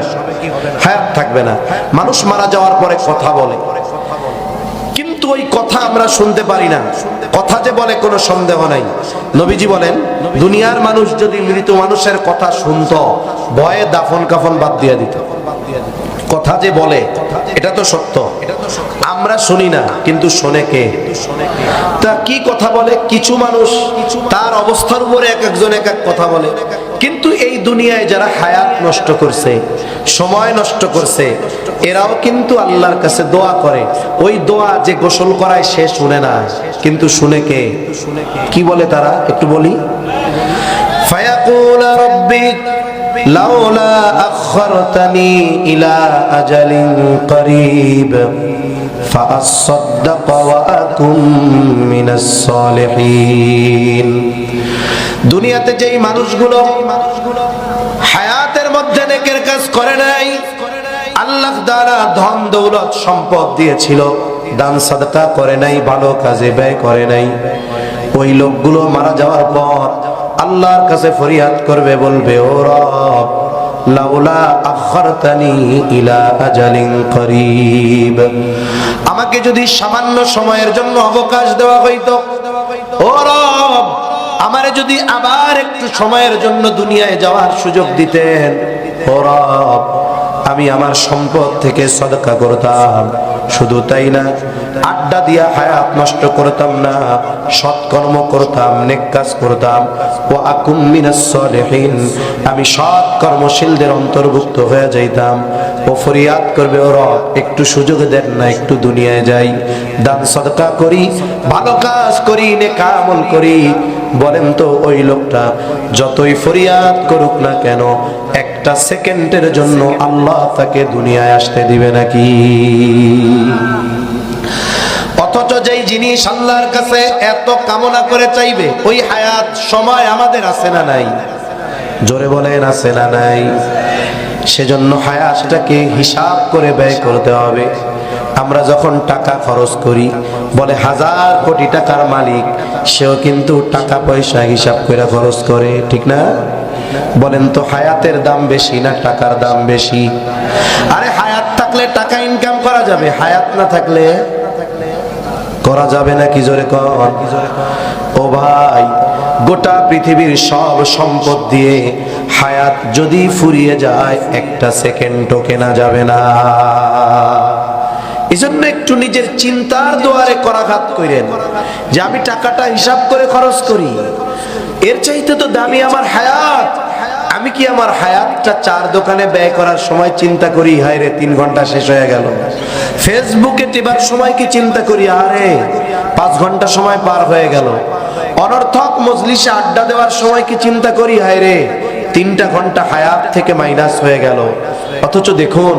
হায়াত থাকবে না। মানুষ মারা যাওয়ার পরে কথা বলে, কিন্তু ওই কথা আমরা শুনতে পারি না। কথা যে বলে কোনো সন্দেহ নাই। নবীজি বলেন দুনিয়ার মানুষ যদি মৃত মানুষের কথা শুনতো, ভয়ে দাফন কাফন বাদ দিয়ে দিত। কথা যে বলে এটা তো সত্য, আমরা শুনি না, কিন্তু শোনে কে? তা কি কথা বলে? কিছু মানুষ তার অবস্থার উপরে এক একজন এক এক কথা বলে। কিন্তু এই দুনিয়ায় যারা হায়াত নষ্ট করছে, সময় নষ্ট করছে, এরাও কিন্তু আল্লাহর কাছে দোয়া করে। ওই দোয়া যে গোসল করায় সে শুনে না, কিন্তু শুনে কে? কি বলে তারা একটু বলি। ফায়াকুল রাব্বি লাউলা আখখারতানি ইলা আজালিন করিব ফাআসাদ্দাক ওয়া আকুম মিনাস সালিহিন। দুনিয়াতে যেই মানুষগুলো হায়াতের মধ্যে নেকের কাজ করে নাই, আল্লাহ দ্বারা ধন দৌলত সম্পদ দিয়েছিল, দান সাদকা করে নাই, ভালো কাজে ব্যয় করে নাই, ওই লোকগুলো মারা যাওয়ার পর আল্লাহর কাছে ফরিয়াদ করবে, বলবে ও রব লাউলা আখখারতানি ইলা আজালিন করিব, আমাকে যদি সামান্য সময়ের জন্য অবকাশ দেওয়া হইতো, ও রব আমারে যদি আবার একটু সময়ের জন্য দুনিয়ায় যাওয়ার সুযোগ দিতেন, ও রব আমি আমার সম্পদ থেকে সদকা করতাম। শুধু তাই না, আড্ডা দিয়া হায়াত নষ্ট করতাম না, সৎকর্ম করতাম, নেক কাজ করতাম। ওয়া আকুম মিনাস সালিহিন, আমি সৎ কর্মশীলদের অন্তর্ভুক্ত হয়ে যাইতাম। ও ফরিয়াদ করবে, ও রব একটু সুযোগ দেন না, একটু দুনিয়ায় যাই, দান সদকা করি, ভালো কাজ করি, নেক আমল করি। বলেন তো ওই লোকটা যতই ফরিয়াদ করুক না কেন, একটা সেকেন্ডের জন্য আল্লাহ তাকে দুনিয়ায় আসতে দিবে নাকি? অথচ যেই জিনিস আল্লাহর কাছে এত কামনা করে চাইবে, ওই হায়াত সময় আমাদের আছে না নাই? জোরে বলেন আছে না নাই? সেজন্য হায়াতটাকে হিসাব করে ব্যয় করতে হবে। আমরা যখন টাকা খরচ করি, বলে 1000 কোটি টাকার মালিক, সেও কিন্তু টাকা পয়সা হিসাব করে খরচ করে, ঠিক না? বলেন তো হায়াতের দাম বেশি না টাকার দাম বেশি? আরে হায়াত থাকলে টাকা ইনকাম করা যাবে, হায়াত না থাকলে করা যাবে না। কি জোরে কর। ও ভাই, গোটা পৃথিবীর সব সম্পদ দিয়ে হায়াত যদি ফুরিয়ে যায়, একটা সেকেন্ডও কেনা যাবে না। এজন্য একটু নিজের চিন্তার দুয়ারে করাঘাত করেন যে আমি টাকাটা হিসাব করে খরচ করি, এর চাইতে তো দামি আমার হায়াত। আমি কি আমার হায়াতটা চার দোকানে ব্যয় করার সময় চিন্তা করি, হায় রে 3 ঘন্টা শেষ হয়ে গেল? ফেসবুকে টিপার সময় কি চিন্তা করি, আরে 5 ঘন্টা সময় পার হয়ে গেল? অনর্থক মজলিসে আড্ডা দেওয়ার সময় কি চিন্তা করি, হায় রে 3টা ঘন্টা হায়াত থেকে মাইনাস হয়ে গেল? অথচ দেখুন,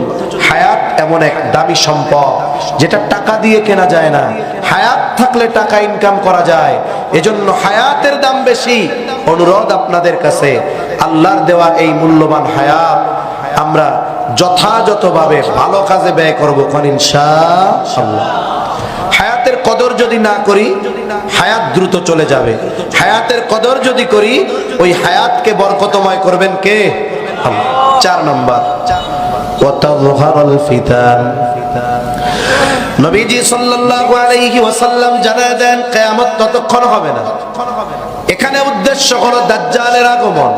হায়াত এমন এক দামি সম্পদ যেটা টাকা দিয়ে কেনা যায় না। হায়াত থাকলে টাকা ইনকাম করা যায়, এজন্য হায়াতের দাম বেশি। অনুরোধ আপনাদের কাছে, আল্লাহর দেওয়া এই মূল্যবান হায়াত আমরা যথাযথভাবে ভালো কাজে ব্যয় করব কোন ইনশাআল্লাহ। হায়াতের কদর যদি না করি, হায়াত দ্রুত চলে যাবে। হায়াতের কদর যদি করি, ওই হায়াতকে বরকতময় করবেন কে? আল্লাহ। 4 নম্বর, ওয়াতাযহারুল ফিতান। নবীজি সাল্লাল্লাহু আলাইহি ওয়াসাল্লাম জানায় দেন, কিয়ামত ততক্ষণ হবে না। এখানে উদ্দেশ্য হলো দাজ্জালের আগমন।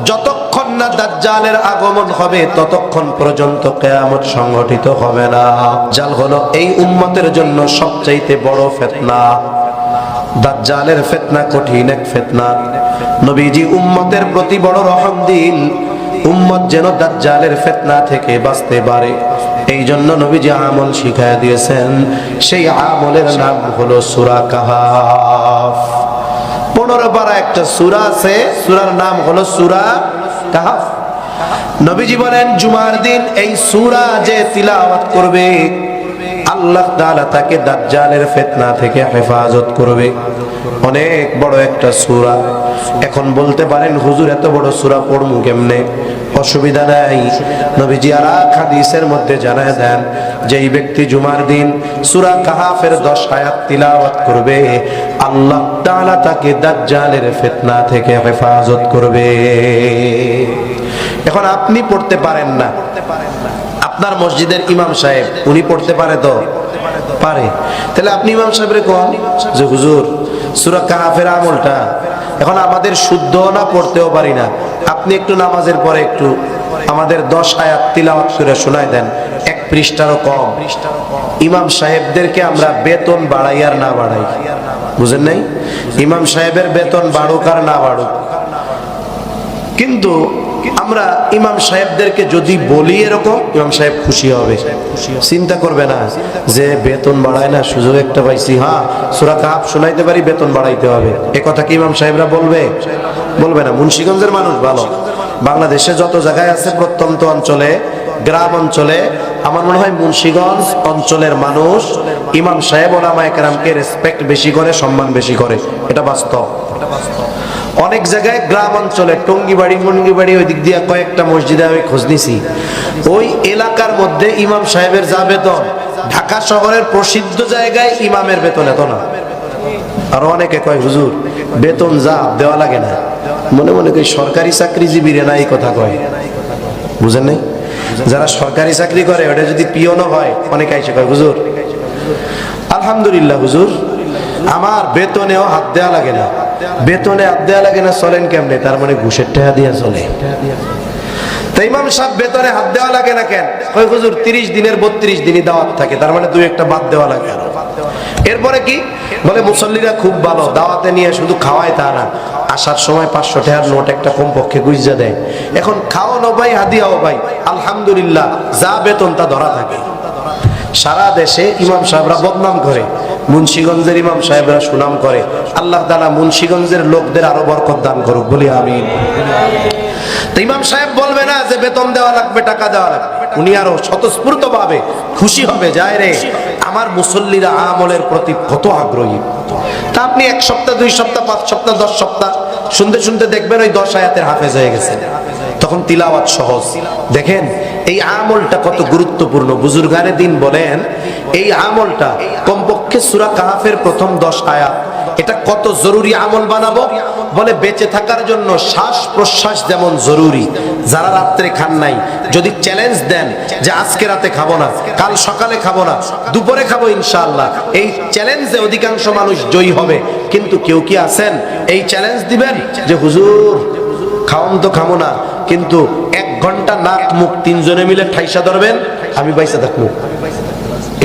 যতক্ষণ না দাজ্জালের আগমন হবে, ততক্ষণ পর্যন্ত কিয়ামত সংঘটিত হবে না। দাজ্জাল হলো এই উম্মতের জন্য সবচাইতে বড় ফিতনা। দাজ্জালের ফিতনা কঠিন এক ফিতনা। নবীজি উম্মতের প্রতি বড় রহম দিল, উম্মত যেন দাজ্জালের ফিতনা থেকে বাঁচতে পারে। এই জন্য নবীজি আমল শিখায় দিয়েছেন। সেই আমলের নাম হলো সূরা কাহাফ। 15 পারা একটা সূরা আছে, সূরার নাম হলো সূরা কাহাফ। নবীজি বলেন, জুমার দিন এই সূরা যে তিলাওয়াত করবে, আল্লাহ তাআলা তাকে দাজ্জালের ফিতনা থেকে হেফাজত করবে। অনেক বড় একটা সূরা। এখন বলতে পারেন, হুজুর এত বড় সূরা পড়মু কেমনে? অসুবিধা নাই, নবীজি আর হাদিসের মধ্যে জানায় দেন যে এই ব্যক্তি জুমার দিন সূরা কাহাফের 10 আয়াত তিলাওয়াত করবে, আল্লাহ তাআলা তাকে দাজ্জালের ফিতনা থেকে হেফাজত করবে। এখন আপনি পড়তে পারেন না, আপনার মসজিদের ইমাম সাহেব উনি পড়তে পারে, তো পারে, তাহলে আপনি ইমাম সাহেবরে কোন যে হুজুর সূরা কাহাফের আমলটা এখন আমাদের শুদ্ধ না, পড়তেও পারি না, আপনি একটু নামাজের পরে একটু আমাদের 10 আয়াত তিলাওয়াত করে শোনায় দেন, 1 পৃষ্ঠারও কম। ইমাম সাহেবদেরকে আমরা বেতন বাড়াই আর না বাড়াই, বুঝেন নাই? ইমাম সাহেবের বেতন বাড়ুক আর না বাড়ুক, কিন্তু আমরা ইমাম সাহেবদেরকে যদি বলি এরকম, ইমাম সাহেব খুশি হবে, চিন্তা করবে না যে বেতন বাড়ায় না, সুযোগ একটা পাইছি, হ্যাঁ সূরা কাহফ শোনাইতে পারি, বেতন বাড়াইতে হবে, এ কথা কি ইমাম সাহেবরা বলবে? বলবে না। মুন্সিগঞ্জের মানুষ ভালো, বাংলাদেশে যত জায়গায় আছে প্রত্যন্ত অঞ্চলে, গ্রাম অঞ্চলে, আমার মনে হয় মুন্সিগঞ্জ অঞ্চলের মানুষ ইমাম সাহেব ওলামায়ে কেরামকে রেসপেক্ট বেশি করে, সম্মান বেশি করে, এটা বাস্তব। অনেক জায়গায় গ্রাম অঞ্চলে টঙ্গিবাড়ি মুন্গিবাড়ি ওই দিক দিয়ে কয়েকটা মসজিদে আমি খোঁজ নিছি, ওই এলাকার মধ্যে ইমাম সাহেবের যা বেতন, ঢাকা শহরের প্রসিদ্ধ জায়গায় ইমামের বেতন এত না। আর অনেকে কয় হুজুর বেতন যা দেওয়া লাগে না, মনে মনে কই সরকারি চাকরিজীবীরা না এই কথা কয়, বুঝেন নাই? যারা সরকারি চাকরি করে ওটা যদি পিয়নও হয়, অনেকে এসে কয় হুজুর আলহামদুলিল্লাহ হুজুর আমার বেতনেও হাত দেওয়া লাগে না। বেতনে হাত দেওয়া লাগে না চলেন কেমনে? তার মানে ঘুষের টাকা দিয়া চলে। তো ইমাম সাহেব বেতনে হাত দেওয়া লাগে না কেন? কয় হুজুর 30 দিনের 32 দিনই দাওয়াত থাকে, তার মানে দুই একটা বাদ দেওয়া লাগে। এরপরে কি বলে, মুসল্লিরা খুব ভালো, দাওয়াতে নিয়ে শুধু খাওয়ায় তা না, আসার সময় 500 টাকার নোট একটা কমপক্ষে গুইজা দেয়। এখন খাওয়ানো ভাই হাদিয়াও ভাই, আলহামদুলিল্লাহ যা বেতন তা ধরা থাকে। সারা দেশে ইমাম সাহেবরা বদনাম করে, মুন্সিগঞ্জের ইমাম সাহেবরা সুনাম করে। আল্লাহ তাআলা মুন্সিগঞ্জের লোকদের আরো বরকত দান করুক, বলি আমিন। তো ইমাম সাহেব বলবে না যে বেতন দেওয়া লাগবে, টাকা দেওয়া লাগবে, উনি আরো স্বতঃস্ফূর্ত ভাবে খুশি হবে, যায় রে আমার মুসল্লিরা আমলের প্রতি কত আগ্রহী। তা আপনি 1 সপ্তাহ 2 সপ্তাহ 5 সপ্তাহ 10 সপ্তাহ শুনতে শুনতে দেখবেন ওই 10 আয়াতের হাফেজ হয়ে গেছে, তখন তিলাওয়াত সহজ। দেখেন এই আমলটা কত গুরুত্বপূর্ণ। বুজুর্গানে দিন বলেন এই আমলটা কমপক্ষে সূরা কাহফের প্রথম 10 আয়াত, এটা কত জরুরি আমল বানাবো। বলে বেঁচে থাকার জন্য শ্বাস প্রশ্বাস যেমন জরুরি, যারা রাত্রে খান নাই যদি চ্যালেঞ্জ দেন যে আজকে রাতে খাবো না, কাল সকালে খাবো না, দুপুরে খাবো ইনশাআল্লাহ, এই চ্যালেঞ্জে অধিকাংশ মানুষ জয়ী হবে। কিন্তু কেউ কি আছেন এই চ্যালেঞ্জ দিবেন যে হুজুর খাওন তো খাবো না, কিন্তু 1 ঘন্টা নাক মুখ 3 জনে মিলে ঠাইসা ধরবেন, আমি বাইসা থাকবো,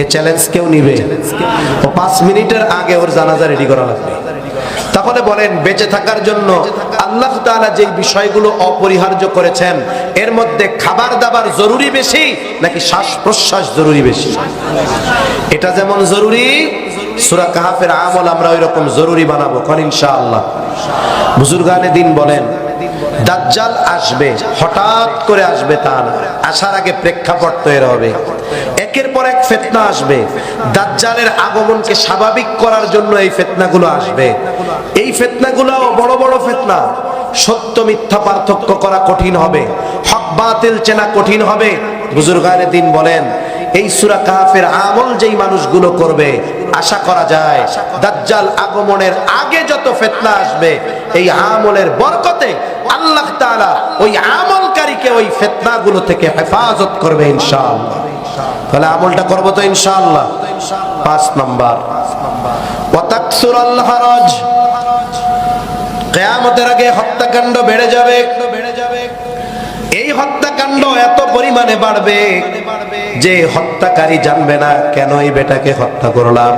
এই চ্যালেঞ্জ কেউ নিবে? ও 5 মিনিটের আগে ওর জানাজা রেডি করা লাগবে। তাহলে বলেন বেঁচে থাকার জন্য আল্লাহ তাআলা যে বিষয়গুলো অপরিহার্য করেছেন, এর মধ্যে খাবার দাবার জরুরি বেশি নাকি শ্বাস প্রশ্বাস জরুরি বেশি? এটা যেমন জরুরি, সূরা কাহফের আমল আমরা ওই রকম জরুরি বানাবো কোন ইনশাআল্লাহ। বুজুর্গানে দিন বলেন দাজ্জাল আসবে, হঠাৎ করে আসবে তা না, আসার আগে প্রেক্ষাপট তৈরি হবে। একের পর এক ফিতনা আসবে, দাজ্জালের আগমনকে স্বাভাবিক করার জন্য এই ফিতনাগুলো আসবে। এই ফিতনাগুলো বড় বড় ফিতনা, সত্য মিথ্যা পার্থক্য করা কঠিন হবে, হক বাতিল চেনা কঠিন হবে। বুজুর্গানে দিন বলেন এই সূরা কাহফের আমল যেই মানুষগুলো করবে, আশা করা যায় দাজ্জাল আগমনের আগে যত ফিতনা আসবে এই আমলের বরকতে আল্লাহ তাআলা ওই আমলকারীকে ওই ফিতনাগুলো থেকে হেফাজত করবে ইনশাআল্লাহ। তাহলে আমলটা করব তো ইনশাআল্লাহ। 5 নাম্বার ওয়া তাকসুরাল হারাজ, কিয়ামতের আগে হত্যাকাণ্ড বেড়ে যাবে। এই হত্যাকাণ্ড এত পরিমাণে বাড়বে যে হত্যাকারী জানবে না কেন এই বেটাকে হত্যা করলাম,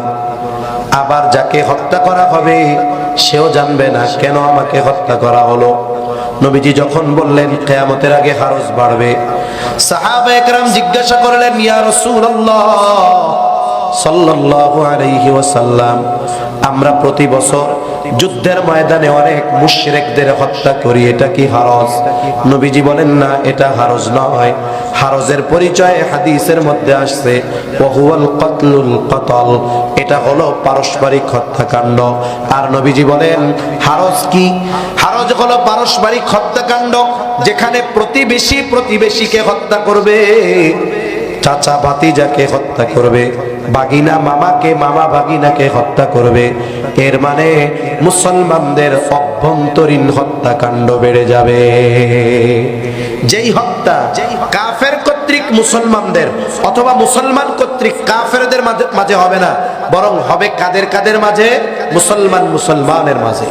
আবার যাকে হত্যা করা হবে সেও জানবে না কেন আমাকে হত্যা করা হলো। নবীজি যখন বললেন কিয়ামতের আগে হারজ বাড়বে, সাহাবায়ে কেরাম জিজ্ঞাসা করলেন ইয়া রাসূলুল্লাহ সাল্লাল্লাহু আলাইহি ওয়াসাল্লাম, আমরা প্রতি বছর যুদ্ধের ময়দানে অনেক মুশরিকদের হত্যা করি, এটা কি হারজ? নবীজি বলেন না, এটা হারজ নয়। হারজের পরিচয় হাদিসের মধ্যে আসছে ওয়াহুয়াল কতলুল কতল, এটা হলো পারস্পরিক হত্যাকাণ্ড। আর নবীজি বলেন হারজ কি? হারজ হলো পারস্পরিক হত্যাকাণ্ড, যেখানে প্রতিবেশী প্রতিবেশীকে হত্যা করবে, চাচা ভাতিজাকে হত্যা করবে, বাগিনা মামাকে, মামা বাগিনাকে হত্যা করবে। এর মানে মুসলমানদের অভ্যন্তরীণ হত্যাকাণ্ড বেড়ে যাবে। যেই হত্যা কাফের কর্তৃক মুসলমানদের অথবা মুসলমান কর্তৃক কাফেরদের মাঝে হবে না, বরং হবে কাদের কাদের মাঝে? মুসলমান মুসলমানের মাঝে।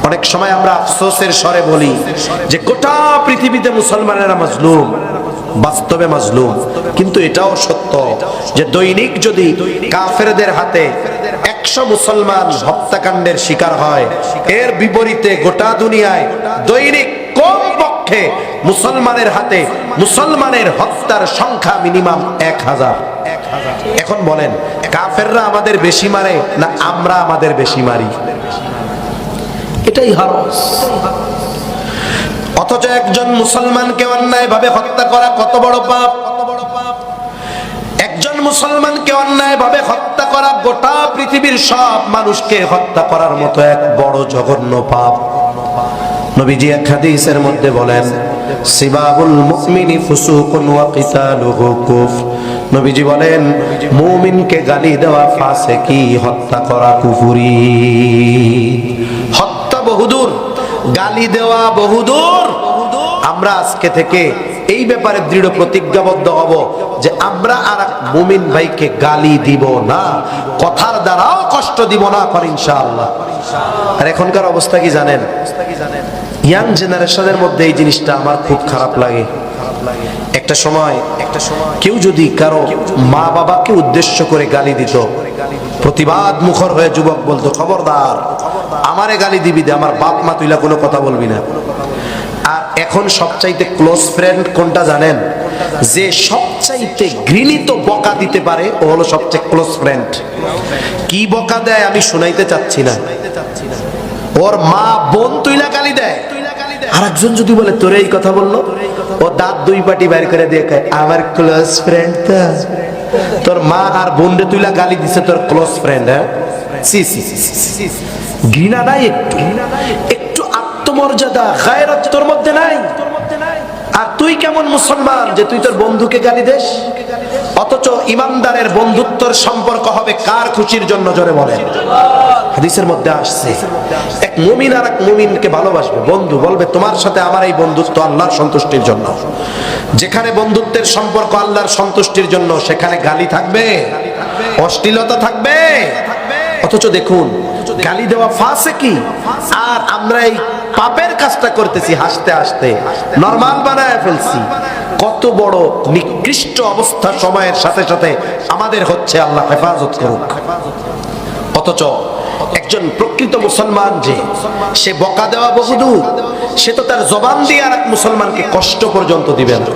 অনেক সময় আমরা আফসোসের স্বরে বলি যে গোটা পৃথিবীতে মুসলমানেরা মাজলুম, বাস্তবে মাজলুম। কিন্তু এটাও সত্য যে দৈনিক যদি কাফেরদের হাতে 100 মুসলমান হত্যাকাণ্ডের শিকার হয়, এর বিপরীতে গোটা দুনিয়ায় দৈনিক কম পক্ষে মুসলমানের হাতে মুসলমানের হত্যার সংখ্যা মিনিমাম 1000। এখন বলেন, কাফেররা আমাদের বেশি মারে না আমরা আমাদের বেশি মারি? এটাই হারস। অথচ একজন মুসলমানকে অন্যায়ভাবে হত্যা করা কত বড় পাপ! একজন মুসলমানকে অন্যায়ভাবে হত্যা করা গোটা পৃথিবীর সব মানুষকে হত্যা করার মতো এক বড় জঘন্য পাপ। নবীজি এক হাদিসের মধ্যে বলেন, সিবাবুল মুমিনি ফুসুকুন ওয়া কিতালুহু কুফর। নবীজি বলেন, মুমিনকে গালি দেওয়া ফাসিকি, হত্যা করা কুফরি। হত্যা বহুদূর, গালি দেওয়া বহুদূর। আমরা আজকে থেকে এই ব্যাপারে দৃঢ় প্রতিজ্ঞাবদ্ধ হব যে আমরা আর মুমিন ভাইকে গালি দিব না, কথার দ্বারাও কষ্ট দিব না, কর ইনশাআল্লাহ। আর এখনকার অবস্থা কি জানেন? ইয়াং জেনারেশনের মধ্যে এই জিনিসটা আমার খুব খারাপ লাগে। একটা সময় কেউ যদি কারো মা বাবাকে উদ্দেশ্য করে গালি দিত, প্রতিবাদ মুখর হয়ে যুবক বলতো, খবরদার আমারে গালি দিবি দে, আমার বাপ মা তুইলা কোনো কথা বলবি না। আর এখন সবচাইতে ক্লোজ ফ্রেন্ড কোনটা জানেন? যে সবচাইতে ঘৃণিত বকা দিতে পারে ও হলো সবচেয়ে ক্লোজ ফ্রেন্ড। কি বকা দেয় আমি শুনাইতে চাচ্ছি না। ওর মা বোন তুইলা গালি দেয়, আর একজন যদি বলে তোরে এই কথা বললো, ও দাঁত দুই পাটি বাইর করে দিয়ে কয়, আমার ক্লোজ ফ্রেন্ড তো। তোর মা আর বোন রে তুইলা গালি দিছে তোর ক্লোজ ফ্রেন্ড। হ্যাঁ, ঘৃণা নাই? একটু আত্মমর্যাদা, গায়রত তোর মধ্যে নাই? আর তুই কেমন মুসলমান যে তুই তোর বন্ধুকে গালি দেস? অথচ ইমানদারের বন্ধুত্বের সম্পর্ক হবে কার খুশির জন্য? জোরে বলেন। হাদিসের মধ্যে আসছে, এক মুমিন আর এক মুমিনকে ভালোবাসবে, বন্ধু বলবে তোমার সাথে আমার এই বন্ধুত্ব আল্লাহর সন্তুষ্টির জন্য। যেখানে বন্ধুত্বের সম্পর্ক আল্লাহর সন্তুষ্টির জন্য, সেখানে গালি থাকবে, অশ্লীলতা থাকবে। অথচ দেখুন, গালি দেওয়া ফাসিকি, আর আমরা এই পাপের কাজটা করতেছি হাসতে হাসতে, নরমাল বানায় ফেলছি। কত বড় নিকৃষ্ট অবস্থা সময়ের সাথে সাথে আমাদের হচ্ছে, আল্লাহ হেফাজত করুক। অথচ একজন প্রকৃত মুসলমান যে, সে বকা দেওয়া বহুদূর, সে তো তার জবান দিয়ে আর এক মুসলমানকে কষ্ট পর্যন্ত দিবে না।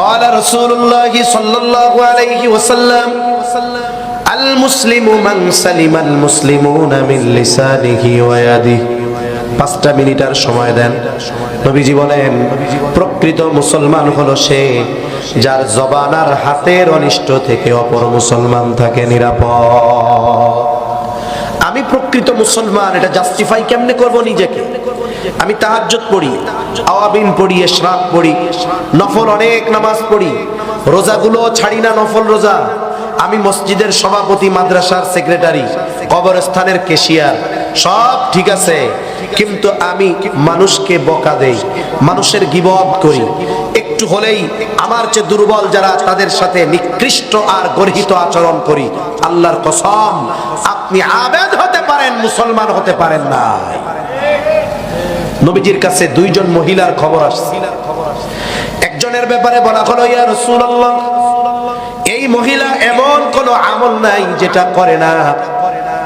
قال رسول الله صلى الله عليه وسلم المسلم من سلم المسلمون من لسانه ويده। 5টা মিনিট আর সময় দেন। নবীজি বলেন, প্রকৃত মুসলমান হলো সে যার জবান আর হাতের অনিষ্ট থেকে অপর মুসলমান থাকে নিরাপদ। আমি প্রকৃত মুসলমান, এটা জাস্টিফাই কেমনে করব নিজেকে? আমি তাহাজ্জুদ পড়ি, আওয়াবিন পড়ি, ইশরাক পড়ি, নফল অনেক নামাজ পড়ি, রোজাগুলো ছাড়ি না, নফল রোজা। আমি মসজিদের সভাপতি, মাদ্রাসার সেক্রেটারি, কবরস্থানের ক্যাশিয়ার, সব ঠিক আছে, কিন্তু আমি মানুষকে বকা দেই, মানুষের গীবত করি। একটু হলেই আমার চেয়ে দুর্বল যারা, তাদের সাথে নিকৃষ্ট আর গর্হিত আচরণ করি। আল্লাহর কসম, আপনি আবেদ হতে পারেন, মুসলমান হতে পারেন না। নবীজির কাছে 2 জন মহিলার খবর আসছে। একজনের ব্যাপারে বলা হলো, ইয়া রাসূলুল্লাহ, এই মহিলা এমন কোন আমল নাই যেটা করে না,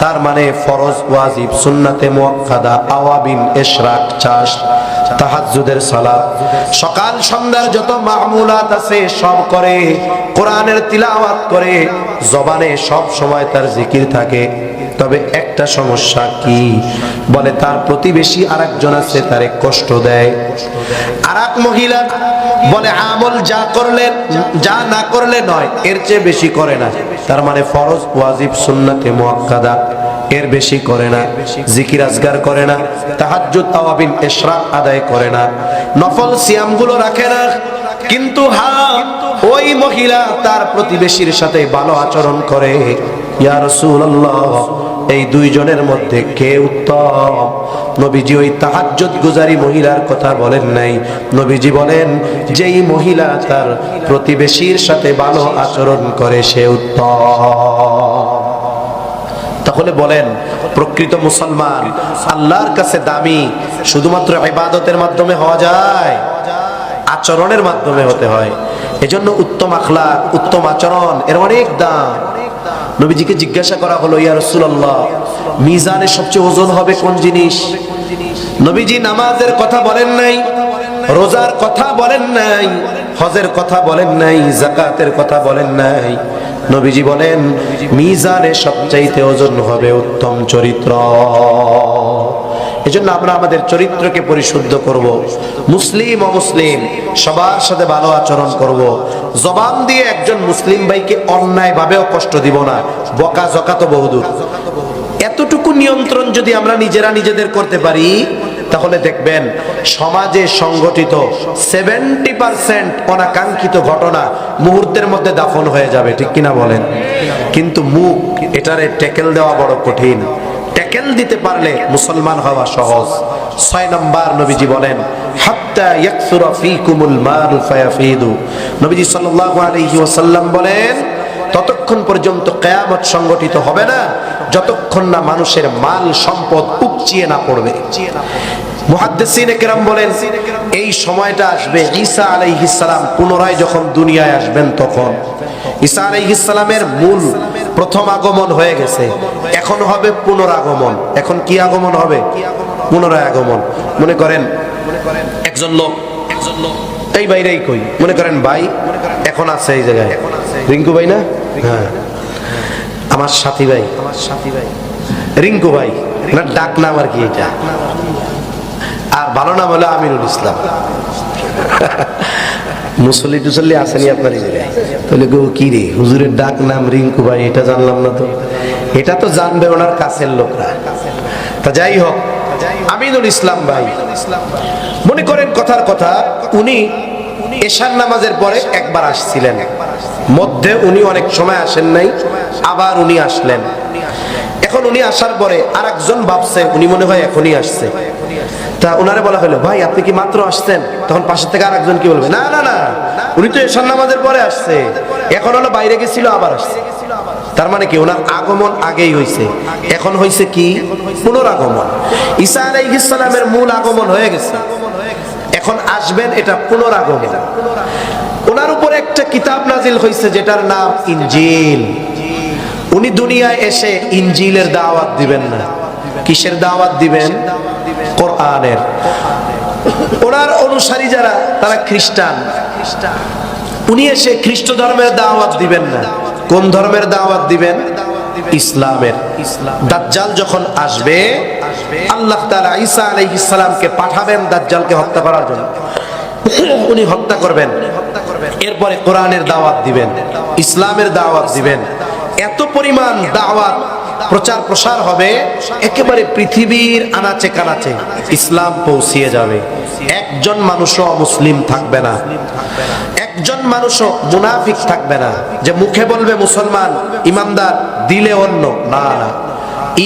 তার মানে ফরজ, ওয়াজিব, সুন্নাতে মুআক্কাদা, আওয়াবিন, ইশরাক, চাষ, তাহাজ্জুদের সালাত, সকাল সন্ধ্যার যত মামুলাত আছে সব করে, কোরআনের তিলাওয়াত করে, জবানে সব সময় তার জিকির থাকে। তবে একটা সমস্যা কি? বলে তার প্রতিবেশী আরেকজন আছে, তারে কষ্ট দেয়। আরেক মহিলা বলে আমল যা করলে, যা না করলে নয়, এর চেয়ে বেশি করে না। তার মানে ফরজ, ওয়াজিব, সুন্নাতে মুআক্কাদা এর বেশি করে না, জিকির আজগার করে না, তাহাজ্জুদ, তাওয়াবিন, ইশরাক আদায় করে না, নফল সিয়ামগুলো রাখে না। কিন্তু হ্যাঁ, ওই মহিলা তার প্রতিবেশীর সাথে ভালো আচরণ করে। ইয়া রাসূলুল্লাহ, এই 2 জনের মধ্যে কে উত্তম? নবীজি ওই তাহাজ্জুদ গুজারি মহিলার কথা বলেন নাই। নবীজি বলেন, যেই মহিলা তার প্রতিবেশীর সাথে ভালো আচরণ করে সে উত্তম। তাহলে বলেন, প্রকৃত মুসলমান আল্লাহর কাছে দামি শুধুমাত্র ইবাদতের মাধ্যমে হওয়া যায়? আচরণের মাধ্যমে হতে হয়। এজন্য উত্তম আখলাক, উত্তম আচরণ এর অনেক দাম। নবীজিকে জিজ্ঞাসা করা হলো, ইয়া রাসূলুল্লাহ, মিজানে সবচেয়ে ওজন হবে কোন জিনিস? নবীজি নামাজের কথা বলেন নাই, রোজার কথা বলেন নাই, হজের কথা বলেন নাই, যাকাতের কথা বলেন নাই। নবীজি বলেন মিজানে সবচাইতে ওজন হবে উত্তম চরিত্র। এজন্য আমরা আমাদের চরিত্রকে পরিশুদ্ধ করব, মুসলিম অমুসলিম সবার সাথে ভালো আচরণ করব, জবান দিয়ে একজন মুসলিম ভাইকে অন্যায় ভাবেও কষ্ট দিব না, বকা জকা তো বহুদূর। এতটুকু নিয়ন্ত্রণ যদি আমরা নিজেরা নিজেদের করতে পারি, তাহলে দেখবেন সমাজে সংগঠিত 70% অনাকাঙ্ক্ষিত ঘটনা মুহূর্তের মধ্যে দাফন হয়ে যাবে, ঠিক কিনা বলেন? কিন্তু মুখ এটারে ট্যাকেল দেওয়া বড় কঠিন। ট্যাকেল দিতে পারলে মুসলমান হওয়া সহজ। 6 নম্বর নবীজি বলেন হাত্তা ইয়াকসুরা ফীকুমুল মাল ফায়াফিদু। নবীজি সাল্লাল্লাহু আলাইহি ওয়াসাল্লাম বলেন ততক্ষণ পর্যন্ত কিয়ামত সংগঠিত হবে না যতক্ষণ না মানুষের মাল সম্পদ উপচিয়ে না পড়বে। মুহাদ্দিসিনে কেরাম বলেন এই সময়টা আসবে ঈসা আলাইহিস সালাম পুনরায় যখন দুনিয়ায় আসবেন তখন। ঈসা আলাইহিস সালামের মূল প্রথম আগমন হয়ে গেছে, এখন হবে পুনরাগমন। এখন কি আগমন হবে? পুনরায় আগমন। মনে করেন একজন লোক এই বাইরেই কই, মনে করেন ভাই এখন আছে এই জায়গায়, রিঙ্কু ভাই না? হ্যাঁ, আমার সাথী ভাই, রিঙ্কু ভাই, না ডাক নাম আর কি এটা, আর ভালো নাম হলো আমিরুল ইসলাম। মুসল্লি টুসল্লি আসেনি আপনার এই জায়গায়? তাহলে গো কি রে, হুজুরের ডাক নাম রিঙ্কু ভাই, এটা জানলাম না তো। এটা তো জানবে ওনার কাছের লোকরা। তা যাই হোক, আমিনুল ইসলাম ভাই, মনে করেন কথার কথা উনি এশার নামাজের পরে একবার আসছিলেন, মধ্যে উনি অনেক সময় আসেন নাই, আবার উনি আসলেন। এখন উনি আসার পরে আর একজন ভাবছে উনি মনে হয় এখনই আসছে। তা ওনারে বলা হলো ভাই আপনি কি মাত্র আসছেন? তখন পাশের থেকে আর একজন কি বলবে, না না না, উনি তো এশার নামাজের পরে আসছে, এখন হলো বাইরে গেছিল আবার আসছে। তার মানে কি ওনার আগমন আগেই হয়েছে, এখন হয়েছে কি পুনরাগমন। ঈসা আলাইহিস সালামের মূল আগমন হয়ে গেছে, এখন আসবেন এটা পুনরাগমন। ওনার উপরে একটা কিতাব নাজিল হয়েছে যেটার নাম ইনজিল। উনি দুনিয়ায় এসে ইনজিলের দাওয়াত দিবেন না, কিসের দাওয়াত দিবেন? কোরআনের। ওনার অনুসারী যারা তারা খ্রিস্টান, উনি এসে খ্রিস্ট ধর্মের দাওয়াত দিবেন না। কোন ধর্মের দাওয়াত দিবেন? ইসলামের। দাজ্জাল যখন আসবে আল্লাহ তাআলা ঈসা আলাইহিস সালামকে পাঠাবেন দাজ্জালকে হত্যা করার জন্য। উনি হত্যা করবেন, এরপরে কোরআনের দাওয়াত দিবেন, ইসলামের দাওয়াত দিবেন। এত পরিমাণ দাওয়াত প্রচার প্রসার হবে, একেবারে পৃথিবীর আনাচে কানাচে ইসলাম পৌঁছিয়ে যাবে। একজন মানুষও মুসলিম থাকবে না, একজন মানুষও মুনাফিক থাকবে না যে মুখে বলবে মুসলমান ইমানদার দিলে অন্য, না না,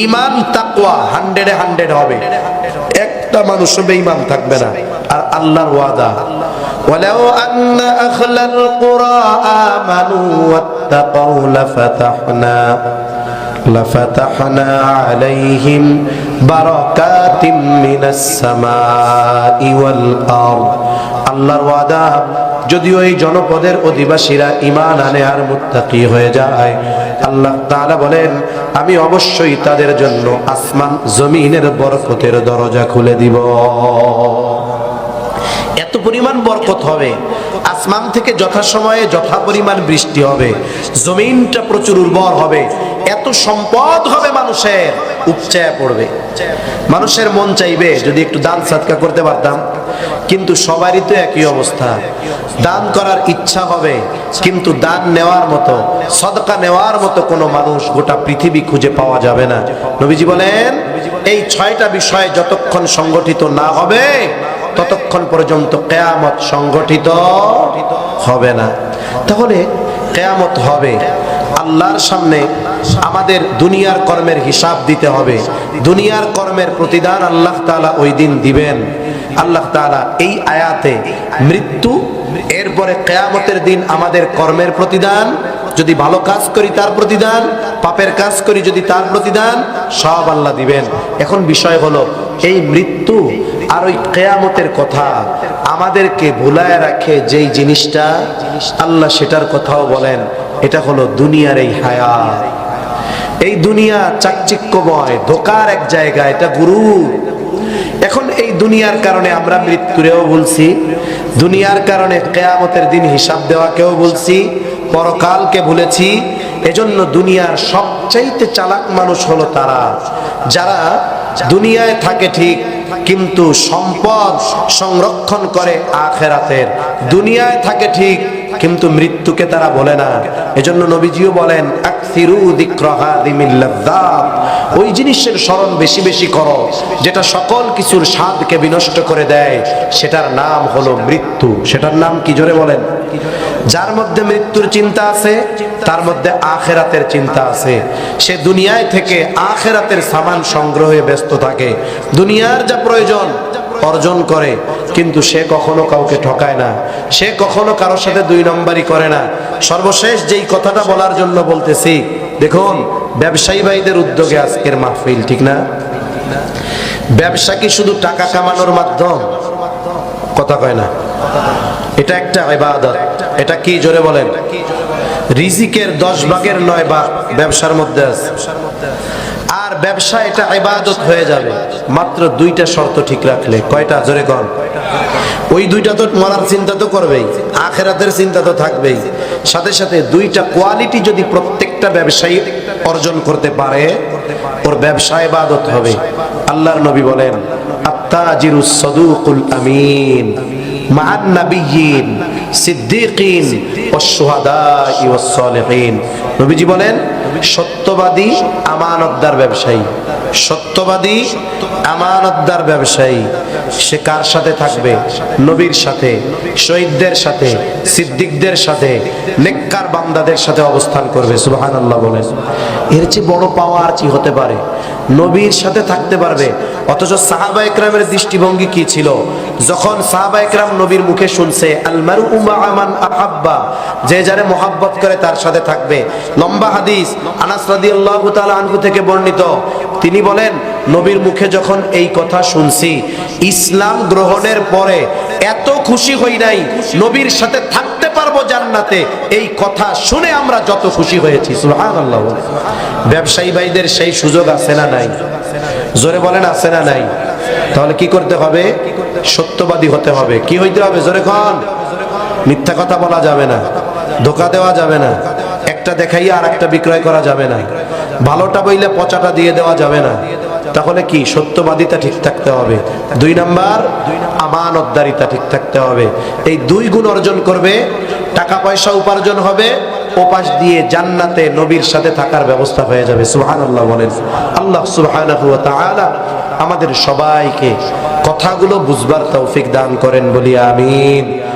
ঈমান তাকওয়া 100 হবে, একটা মানুষও বেঈমান থাকবে না। আর আল্লাহর ওয়াদা ওয়ালাউ আন্না আখলাল কুরা আমানু ওয়াত্তাকাউ লাফাতাহনা আলাইহিম বারাকাতিম মিনাস সামাই ওয়াল আরদ। আল্লাহর ওয়াদা, যদিও এই জনপদের অধিবাসীরা ঈমান আনে আর মুত্তাকি হয়ে যায়, আল্লাহ তাআলা বলেন আমি অবশ্যই তাদের জন্য আসমান জমিনের বরকতের দরজা খুলে দিব। এত পরিমাণ বরকত হবে, আসমান থেকে যথাসময়ে যথা পরিমাণ বৃষ্টি হবে, জমিনটা প্রচুর উর্বর হবে, এত সম্পদ হবে মানুষের, উপচায় পড়বে। মানুষের মন চাইবে যদি একটু দান সাদকা করতে পারতাম, কিন্তু সবারই তো একই অবস্থা। দান করার ইচ্ছা হবে, কিন্তু দান নেওয়ার মতো, সদকা নেওয়ার মতো কোনো মানুষ গোটা পৃথিবী খুঁজে পাওয়া যাবে না। নবীজি বলেন এই 6টা বিষয় যতক্ষণ সংগঠিত না হবে ততক্ষণ পর্যন্ত কিয়ামত সংগঠিত হবে না। তাহলে কিয়ামত হবে, আল্লাহর সামনে আমাদের দুনিয়ার কর্মের হিসাব দিতে হবে। দুনিয়ার কর্মের প্রতিদান আল্লাহ তাআলা ওই দিন দিবেন। আল্লাহ তাআলা এই আয়াতে মৃত্যু, এরপরে কিয়ামতের দিন আমাদের কর্মের প্রতিদান, যদি ভালো কাজ করি তার প্রতিদান, পাপের কাজ করি যদি তার প্রতিদান, সব আল্লাহ দিবেন। এখন বিষয় হলো এই মৃত্যু আর ওই কিয়ামতের কথা আমাদেরকে ভুলায় রাখে যেই জিনিসটা, আল্লাহ সেটার কথাও বলেন, এটা হলো দুনিয়ার এই হায়াত। এই দুনিয়া চাকচিক্যময়, ধোকার এক জায়গা, এটা গুরু। এখন এই দুনিয়ার কারণে আমরা মৃত্যুরেও বলছি, দুনিয়ার কারণে কিয়ামতের দিন হিসাব দেওয়াকেও বলছি, পরকালকে ভুলেছি। এজন্য দুনিয়ার সবচাইতে চালাক মানুষ হলো তারা যারা দুনিয়ায় থাকে ঠিক কিন্তু সম্পদ সংরক্ষণ করে আখিরাতের, দুনিয়ায় থাকে ঠিক কিন্তু মৃত্যুকে তারা বলে না। এজন্য নবীজিও বলেন আকসিরু যিকরা হাদিমিল লাযযাত, ওই জিনিসের স্মরণ বেশি বেশি করো যেটা সকল কিছুর স্বাদকে বিনষ্ট করে দেয়, সেটার নাম হলো মৃত্যু। সেটার নাম কি জোরে বলেন? যার মধ্যে মৃত্যুর চিন্তা আছে তার মধ্যে আখিরাতের চিন্তা আছে। সে দুনিয়ায় থেকে আখিরাতের সামান সংগ্রহে ব্যস্ত থাকে, দুনিয়ার যা প্রয়োজন অর্জন করে, কিন্তু সে কখনো কাউকে ঠকায় না, সে কখনো কারোর সাথে দুই নম্বরই করে না। সর্বশেষ যেই কথাটা বলার জন্য বলতেছি, দেখুন ব্যবসায়ী ভাইদের উদ্যোগে আজকের মাহফিল, ঠিক না? ব্যবসা কি শুধু টাকা কামানোর মাধ্যম? কথা কয় না, এটা একটা ইবাদত। এটা কি জোরে বলেন? রিজিকের 10 ভাগের 9 ভাগ ব্যবসার মধ্যে আছে। আর ব্যবসা এটা ইবাদত হয়ে যাবে মাত্র 2টা শর্ত ঠিক রাখলে। কয়টা জোরে কোন? ওই 2টা তো মরার চিন্তা তো করবেই, আখিরাতের চিন্তা তো থাকবেই, সাথে সাথে 2টা কোয়ালিটি যদি প্রত্যেকটা ব্যবসায়ী অর্জন করতে পারে ওর ব্যবসা ইবাদত হবে। আল্লাহর নবী বলেন আত-তাজিরুস সাদুকুল আমিন মা'আন নাবিয়্যিন সিদ্দীকিন ওয়াশ শুহাদাই ওয়াস সালিহিন। নবীজি বলেন সত্যবাদী আমানতদার ব্যবসায়ী, সত্যবাদী আমানতদার ব্যবসায়ী সে কার সাথে থাকবে? নবীর সাথে, শহীদদের সাথে, সিদ্দিকদের সাথে, নেককার বান্দাদের সাথে অবস্থান করবে। সুবহানাল্লাহ বলেন। এর চেয়ে বড় পাওয়া আর কি হতে পারে? নবীর সাথে থাকতে পারবে। অথচ সাহাবায়ে কেরামের দৃষ্টিভঙ্গি কি ছিল? যখন সাহাবায়ে কেরাম নবীর মুখে শুনছে আল মারউ মা'a মান আহাব্বা, যে যারে মহব্বত করে তার সাথে থাকবে। লম্বা হাদিস আনাস রাদিয়াল্লাহু তাআলা আনহু থেকে বর্ণিত, তিনি বলেন নবীর মুখে যখন এই কথা শুনছি, ইসলাম গ্রহণের পরে এত খুশি হই নাই নবীর সাথে থাকতে পারবো জান্নাতে, এই কথা শুনে আমরা যত খুশি হয়েছি। সুবহানাল্লাহ। ব্যবসায়ী ভাইদের সেই সুযোগ আছে না নাই? জোরে বলেন আছে না নাই? তাহলে কি করতে হবে? সত্যবাদী হতে হবে। কি হইতে হবে জোরে কোন? মিথ্যা কথা বলা যাবে না, ধোঁকা দেওয়া যাবে না, একটা দেখাইয়া আর একটা বিক্রয় করা যাবে না, ভালোটা বইলে পচাটা দিয়ে দেওয়া যাবে না। তাহলে কি? সত্যবাদিতা ঠিক থাকতে হবে। 2 নাম্বার আমানতদারিতা ঠিক থাকতে হবে। এই 2 গুণ অর্জন করবে, টাকা পয়সা উপার্জন হবে, ওপাশ দিয়ে জান্নাতে নবীর সাথে থাকার ব্যবস্থা হয়ে যাবে। সুবহানাল্লাহ বলেন। আল্লাহ সুবহানাহু ওয়া তাআলা আমাদের সবাইকে কথাগুলো বুঝবার তৌফিক দান করেন বলি আমিন।